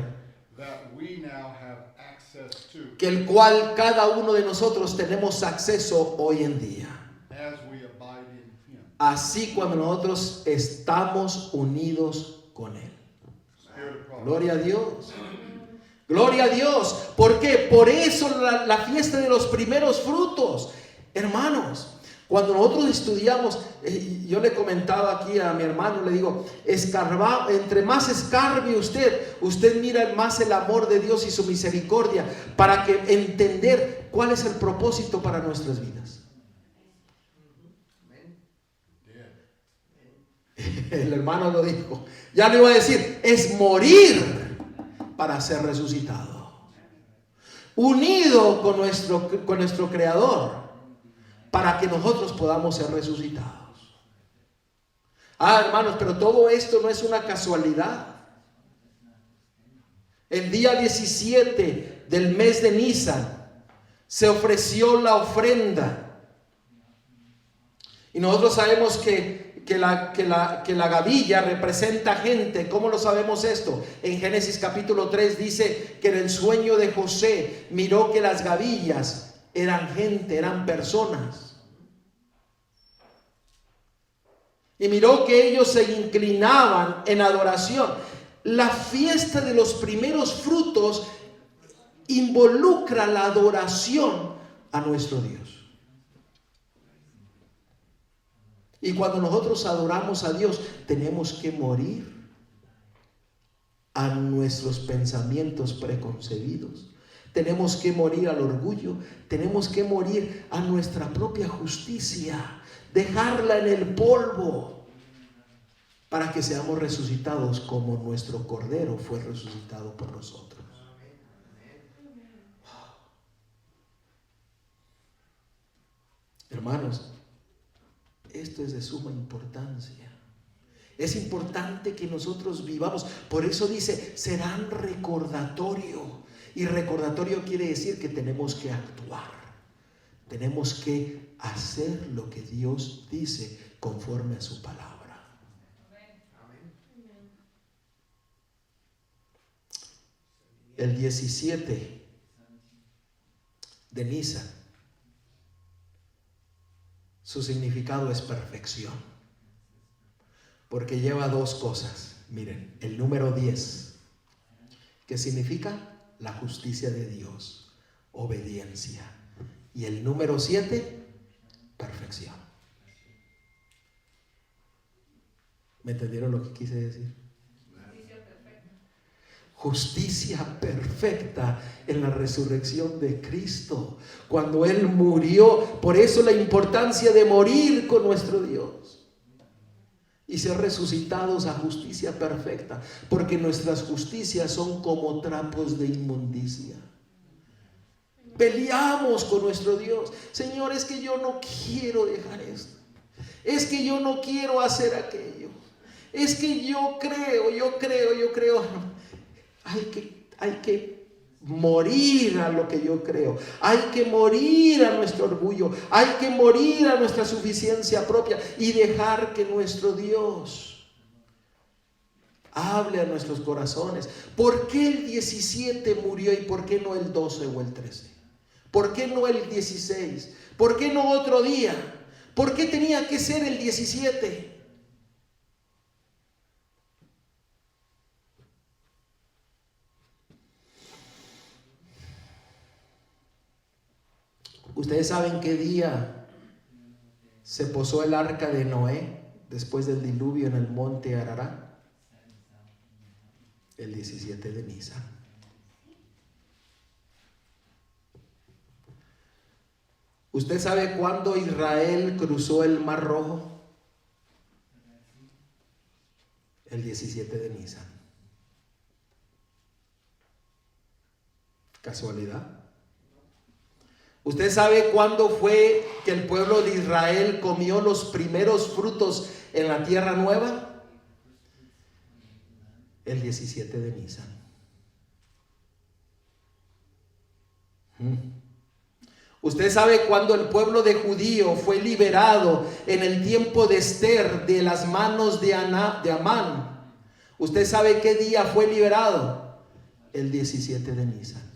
that we now have access to, que el cual cada uno de nosotros tenemos acceso hoy en día. as we abide in him. Así cuando nosotros estamos unidos con Él. Spirit of prophecy. Gloria a Dios. Gloria a Dios. ¿Por qué? Por eso la fiesta de los primeros frutos. Hermanos, cuando nosotros estudiamos, yo le comentaba aquí a mi hermano, le digo, entre más escarbe usted mira más el amor de Dios y su misericordia para que entender cuál es el propósito para nuestras vidas. El hermano lo dijo. Ya le iba a decir, es morir para ser resucitado. Unido con nuestro Creador, para que nosotros podamos ser resucitados. Hermanos, pero todo esto no es una casualidad. El día 17 del mes de Nisan se ofreció la ofrenda. Y nosotros sabemos que la gavilla representa gente. ¿Cómo lo sabemos esto? En Génesis capítulo 3 dice que en el sueño de José miró que las gavillas eran gente, eran personas. Y miró que ellos se inclinaban en adoración. La fiesta de los primeros frutos involucra la adoración a nuestro Dios. Y cuando nosotros adoramos a Dios, tenemos que morir a nuestros pensamientos preconcebidos. Tenemos que morir al orgullo. Tenemos que morir a nuestra propia justicia. Dejarla en el polvo para que seamos resucitados como nuestro Cordero fue resucitado por nosotros. Hermanos, esto es de suma importancia. Es importante que nosotros vivamos. Por eso dice, serán recordatorio. Y recordatorio quiere decir que tenemos que actuar. Tenemos que hacer lo que Dios dice conforme a su palabra. El 17 de Nisan, su significado es perfección, porque lleva dos cosas. Miren, el número 10, que significa la justicia de Dios, obediencia, y el número 7, perfección. ¿Me entendieron lo que quise decir? Justicia perfecta en la resurrección de Cristo, cuando Él murió. Por eso la importancia de morir con nuestro Dios y ser resucitados a justicia perfecta, porque nuestras justicias son como trapos de inmundicia. Peleamos con nuestro Dios. Señor, es que yo no quiero dejar esto, es que yo no quiero hacer aquello, es que yo creo. Hay que morir a lo que yo creo. Hay que morir a nuestro orgullo. Hay que morir a nuestra suficiencia propia y dejar que nuestro Dios hable a nuestros corazones. ¿Por qué el 17 murió y por qué no el 12 o el 13? ¿Por qué no el 16? ¿Por qué no otro día? ¿Por qué tenía que ser el 17? ¿Ustedes saben qué día se posó el arca de Noé después del diluvio en el monte Ararat? El 17 de Nisan. ¿Usted sabe cuándo Israel cruzó el Mar Rojo? El 17 de Nisan. ¿Casualidad? ¿Usted sabe cuándo fue que el pueblo de Israel comió los primeros frutos en la tierra nueva? El 17 de Nisan. ¿Usted sabe cuándo el pueblo de judío fue liberado en el tiempo de Esther de las manos de Amán? ¿Usted sabe qué día fue liberado? El 17 de Nisan.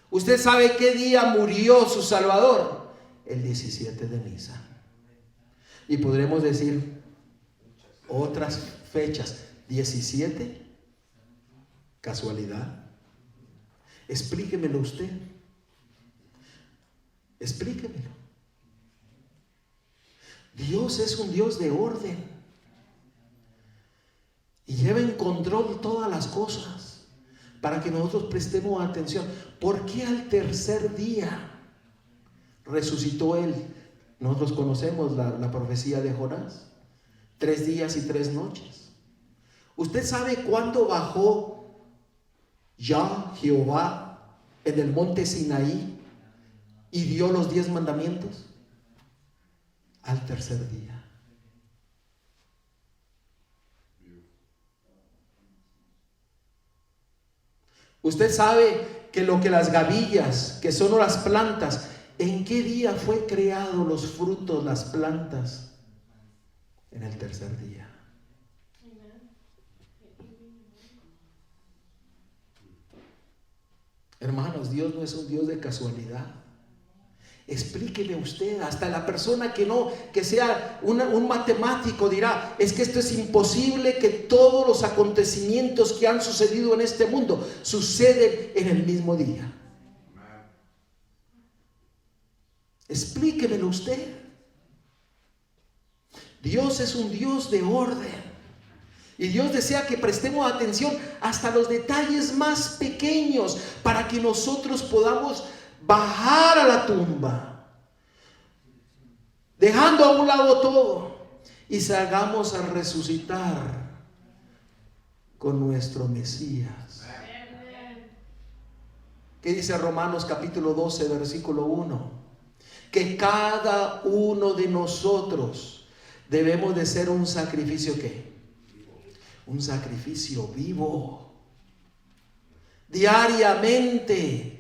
¿Usted sabe qué día murió su Salvador? El 17 de Nisan. Y podremos decir otras fechas. 17, ¿casualidad? Explíquemelo usted. Explíquemelo. Dios es un Dios de orden y lleva en control todas las cosas para que nosotros prestemos atención. ¿Por qué al tercer día resucitó Él? Nosotros conocemos la profecía de Jonás. 3 días y 3 noches. ¿Usted sabe cuándo bajó Jehová en el monte Sinaí y dio los 10 mandamientos? Al tercer día. Usted sabe que lo que las gavillas, que son las plantas, ¿en qué día fue creado los frutos, las plantas? En el tercer día. Hermanos, Dios no es un Dios de casualidad. Explíqueme usted. Hasta la persona que sea un matemático dirá: es que esto es imposible, que todos los acontecimientos que han sucedido en este mundo suceden en el mismo día. Explíquemelo usted. Dios es un Dios de orden. Y Dios desea que prestemos atención hasta los detalles más pequeños para que nosotros podamos bajar a la tumba, dejando a un lado todo, y salgamos a resucitar con nuestro Mesías. ¿Qué dice Romanos capítulo 12, versículo 1? Que cada uno de nosotros debemos de ser un sacrificio, ¿qué? Un sacrificio vivo, diariamente,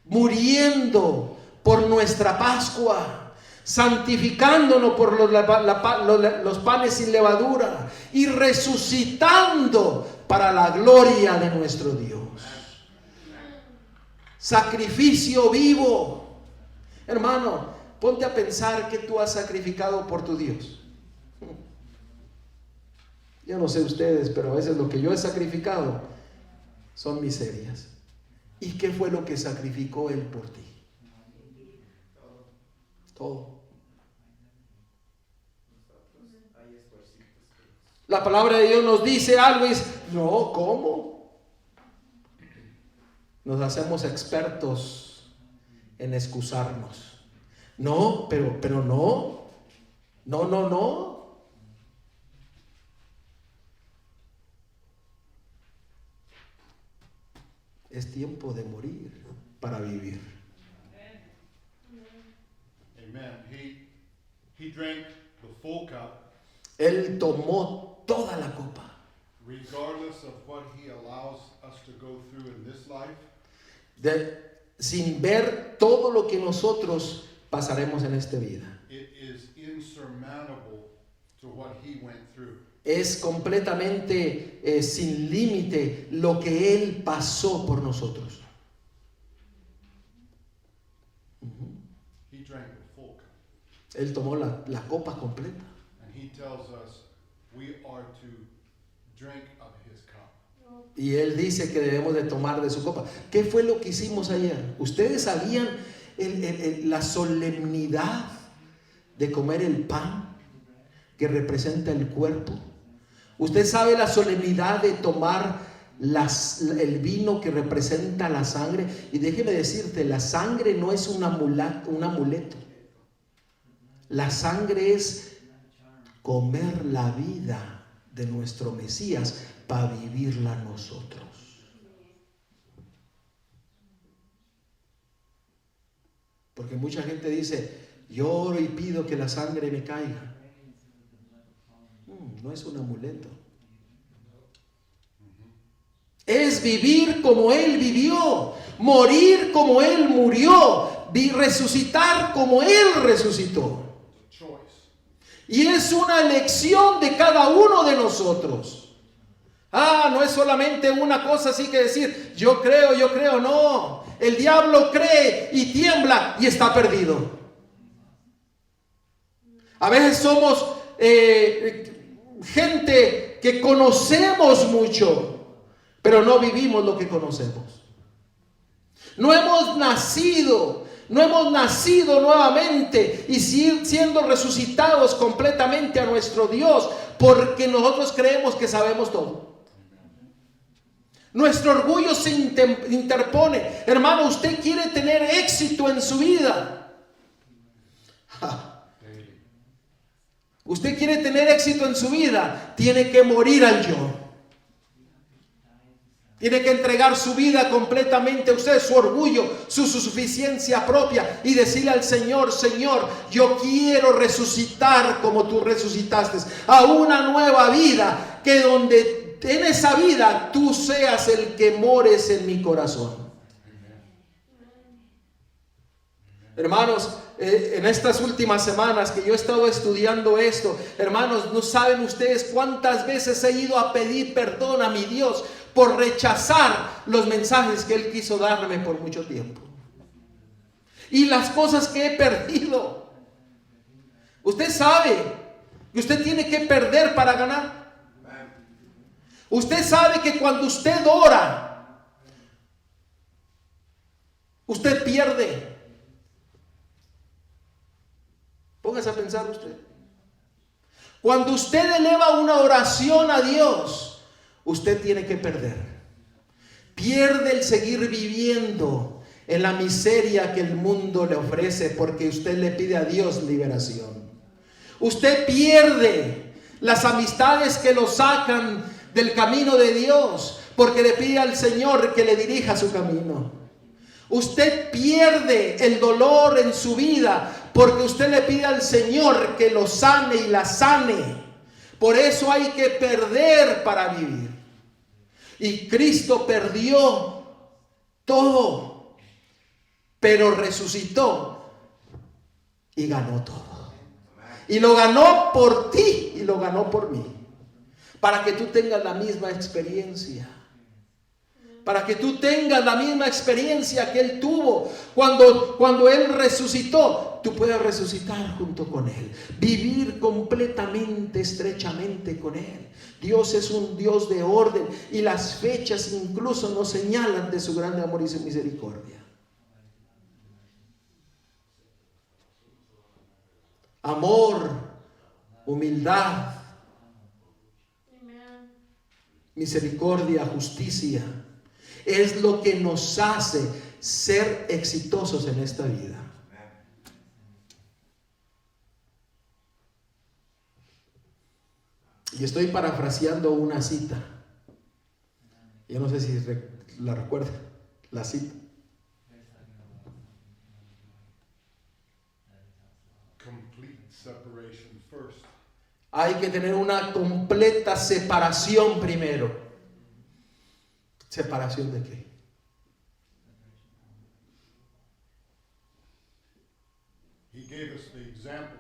muriendo por nuestra Pascua, santificándonos por los panes sin levadura y resucitando para la gloria de nuestro Dios. Sacrificio vivo. Hermano, ponte a pensar que tú has sacrificado por tu Dios. Yo no sé ustedes, pero a veces lo que yo he sacrificado son miserias. ¿Y qué fue lo que sacrificó Él por ti? Todo. La palabra de Dios nos dice algo y dice: no, ¿cómo? Nos hacemos expertos en excusarnos. No, pero no. No. Es tiempo de morir para vivir. Amen. He drank the full cup. Él tomó toda la copa. Regardless of what he allows us to go through in this life. Sin ver todo lo que nosotros pasaremos en esta vida. It is insurmountable to what he went through. Es completamente sin límite lo que Él pasó por nosotros. He drank the full cup. Él tomó la copa completa. And he tells us we are to drink of his cup. Y Él dice que debemos de tomar de su copa. ¿Qué fue lo que hicimos ayer? ¿Ustedes sabían la solemnidad de comer el pan que representa el cuerpo? ¿Usted sabe la solemnidad de tomar el vino que representa la sangre? Y déjeme decirte, la sangre no es un amuleto. La sangre es comer la vida de nuestro Mesías para vivirla nosotros. Porque mucha gente dice, yo oro y pido que la sangre me caiga. No es un amuleto. Es vivir como Él vivió, morir como Él murió, resucitar como Él resucitó. Y es una elección de cada uno de nosotros. No es solamente una cosa así que decir, yo creo, no. El diablo cree y tiembla y está perdido. A veces somos gente que conocemos mucho, pero no vivimos lo que conocemos. No hemos nacido nuevamente y siendo resucitados completamente a nuestro Dios, porque nosotros creemos que sabemos todo. Nuestro orgullo se interpone. Hermano, usted quiere tener éxito en su vida. Usted quiere tener éxito en su vida, tiene que morir al yo. Tiene que entregar su vida completamente a usted, su orgullo, su suficiencia propia, y decirle al Señor, Señor, yo quiero resucitar como tú resucitaste, a una nueva vida, que donde en esa vida tú seas el que mores en mi corazón. Hermanos, en estas últimas semanas que yo he estado estudiando esto, hermanos, no saben ustedes cuántas veces he ido a pedir perdón a mi Dios por rechazar los mensajes que Él quiso darme por mucho tiempo. Y las cosas que he perdido. Usted sabe que usted tiene que perder para ganar. Usted sabe que cuando usted ora, usted pierde. Póngase a pensar usted. Cuando usted eleva una oración a Dios, usted tiene que perder. Pierde el seguir viviendo en la miseria que el mundo le ofrece, porque usted le pide a Dios liberación. Usted pierde las amistades que lo sacan del camino de Dios, porque le pide al Señor que le dirija su camino. Usted pierde el dolor en su vida, porque usted le pide al Señor que lo sane y la sane. Por eso hay que perder para vivir. Y Cristo perdió todo, pero resucitó y ganó todo. Y lo ganó por ti y lo ganó por mí, para que tú tengas la misma experiencia. Para que tú tengas la misma experiencia que Él tuvo cuando Él resucitó. Tú puedes resucitar junto con Él, vivir completamente, estrechamente con Él. Dios es un Dios de orden, y las fechas incluso nos señalan de su grande amor y su misericordia. Amor, humildad, misericordia, justicia, es lo que nos hace ser exitosos en esta vida. Y estoy parafraseando una cita. Yo no sé si la recuerda, la cita. Complete separation first. Hay que tener una completa separación primero. ¿Separación de qué? He gave us the example.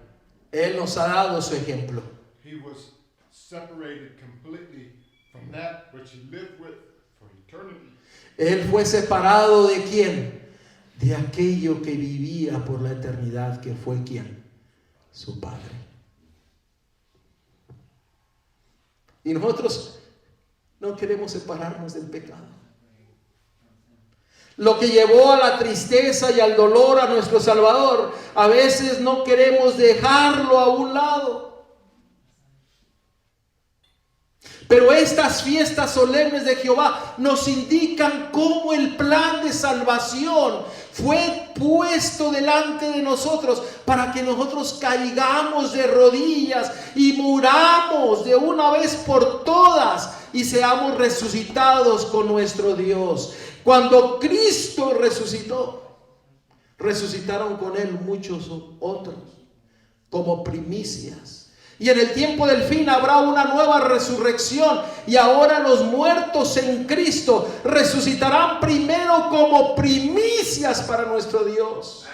Él nos ha dado su ejemplo. He was separated completely from that which he lived with for eternity. Él fue separado ¿de quién? De aquello que vivía por la eternidad, que fue ¿quién? Su Padre. Y nosotros No queremos separarnos del pecado. Lo que llevó a la tristeza y al dolor a nuestro Salvador, a veces no queremos dejarlo a un lado. Pero estas fiestas solemnes de Jehová nos indican cómo el plan de salvación fue puesto delante de nosotros para que nosotros caigamos de rodillas y muramos de una vez por todas y seamos resucitados con nuestro Dios. Cuando Cristo resucitó, resucitaron con Él muchos otros como primicias. Y en el tiempo del fin habrá una nueva resurrección. Y ahora los muertos en Cristo resucitarán primero como primicias para nuestro Dios.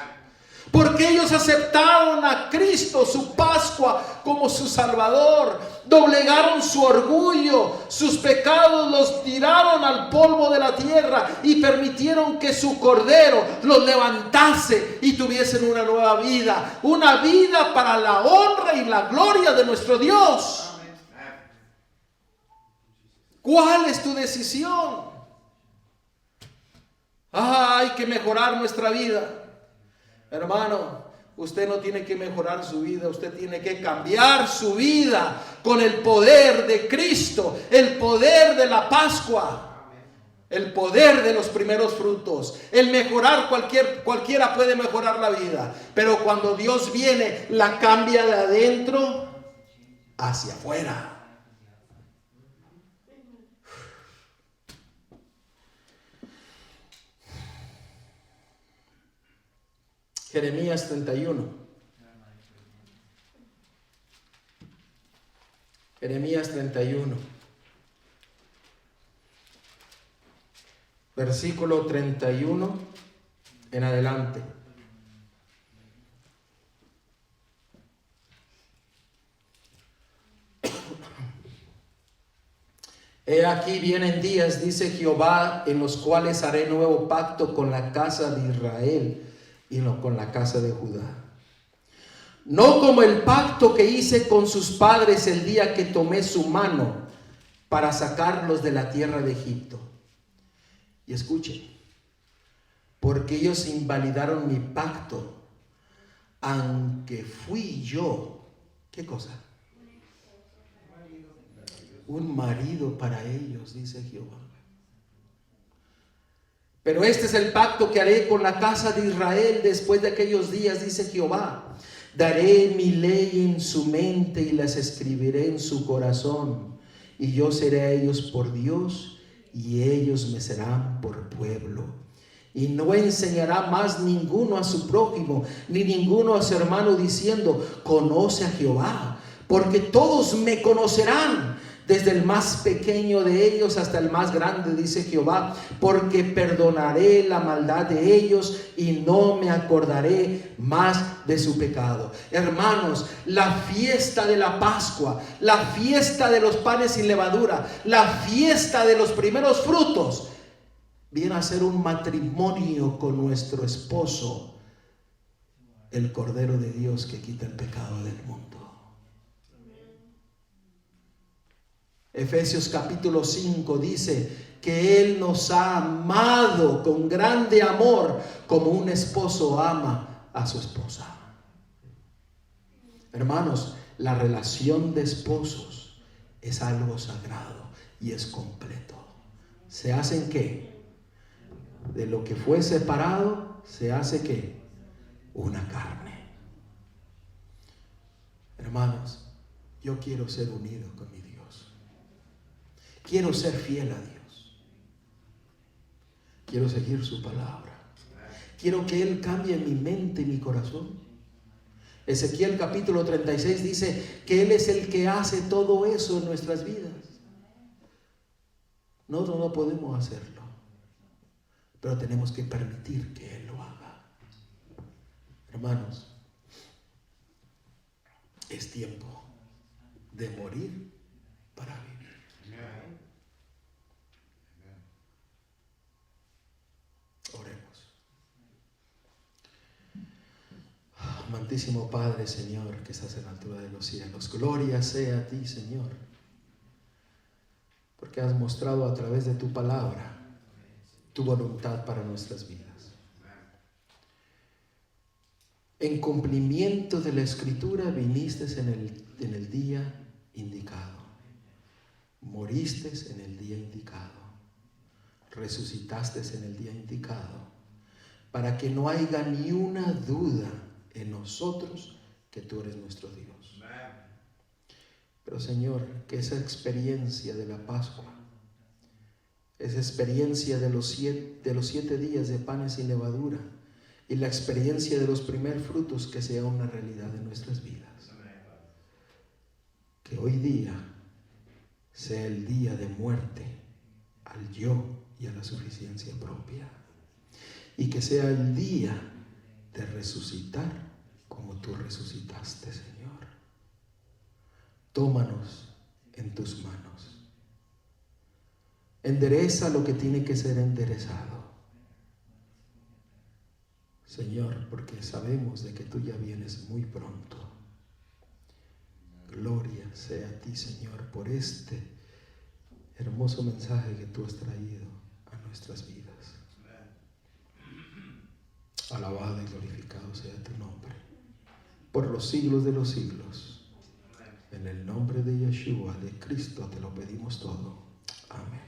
Porque ellos aceptaron a Cristo, su Pascua, como su Salvador. Doblegaron su orgullo, sus pecados los tiraron al polvo de la tierra y permitieron que su Cordero los levantase y tuviesen una nueva vida. Una vida para la honra y la gloria de nuestro Dios. ¿Cuál es tu decisión? Hay que mejorar nuestra vida. Hermano, usted no tiene que mejorar su vida, usted tiene que cambiar su vida con el poder de Cristo, el poder de la Pascua, el poder de los primeros frutos. El mejorar, cualquiera puede mejorar la vida, pero cuando Dios viene, la cambia de adentro hacia afuera. Jeremías 31. Jeremías 31. Versículo 31 en adelante. He aquí vienen días, dice Jehová, en los cuales haré nuevo pacto con la casa de Israel y no con la casa de Judá. No como el pacto que hice con sus padres el día que tomé su mano para sacarlos de la tierra de Egipto. Y escuchen, porque ellos invalidaron mi pacto, aunque fui yo, ¿qué cosa? Un marido para ellos, dice Jehová. Pero este es el pacto que haré con la casa de Israel después de aquellos días, dice Jehová. Daré mi ley en su mente y las escribiré en su corazón. Y yo seré a ellos por Dios y ellos me serán por pueblo. Y no enseñará más ninguno a su prójimo, ni ninguno a su hermano diciendo, conoce a Jehová, porque todos me conocerán, desde el más pequeño de ellos hasta el más grande, dice Jehová, porque perdonaré la maldad de ellos y no me acordaré más de su pecado. Hermanos, la fiesta de la Pascua, la fiesta de los panes sin levadura, la fiesta de los primeros frutos, viene a ser un matrimonio con nuestro esposo, el Cordero de Dios que quita el pecado del mundo. Efesios capítulo 5 dice que Él nos ha amado con grande amor, como un esposo ama a su esposa. Hermanos, la relación de esposos es algo sagrado y es completo. ¿Se hacen qué? De lo que fue separado, se hace ¿qué? Una carne. Hermanos, yo quiero ser unido con mi Dios. Quiero ser fiel a Dios. Quiero seguir su palabra. Quiero que Él cambie mi mente y mi corazón. Ezequiel capítulo 36 dice que Él es el que hace todo eso en nuestras vidas. Nosotros no podemos hacerlo, pero tenemos que permitir que Él lo haga. Hermanos, es tiempo de morir para vivir. Oremos. Amantísimo Padre, Señor, que estás en la altura de los cielos, gloria sea a ti, Señor, porque porque has mostrado a través de tu palabra tu voluntad para nuestras vidas. En cumplimiento de la Escritura viniste en el día indicado, moriste en el día indicado, resucitaste en el día indicado, para que no haya ni una duda en nosotros que tú eres nuestro Dios. Pero Señor, que esa experiencia de la Pascua, esa experiencia de los 7 días de panes sin levadura y la experiencia de los primeros frutos, que sea una realidad en nuestras vidas. Que hoy día sea el día de muerte al yo y a la suficiencia propia, y que sea el día de resucitar como tú resucitaste, Señor. Tómanos en tus manos. Endereza lo que tiene que ser enderezado, Señor, porque sabemos de que tú ya vienes muy pronto. Gloria sea a ti, Señor, por este hermoso mensaje que tú has traído a nuestras vidas. Alabado y glorificado sea tu nombre por los siglos de los siglos. En el nombre de Yeshua, de Cristo, te lo pedimos todo. Amén.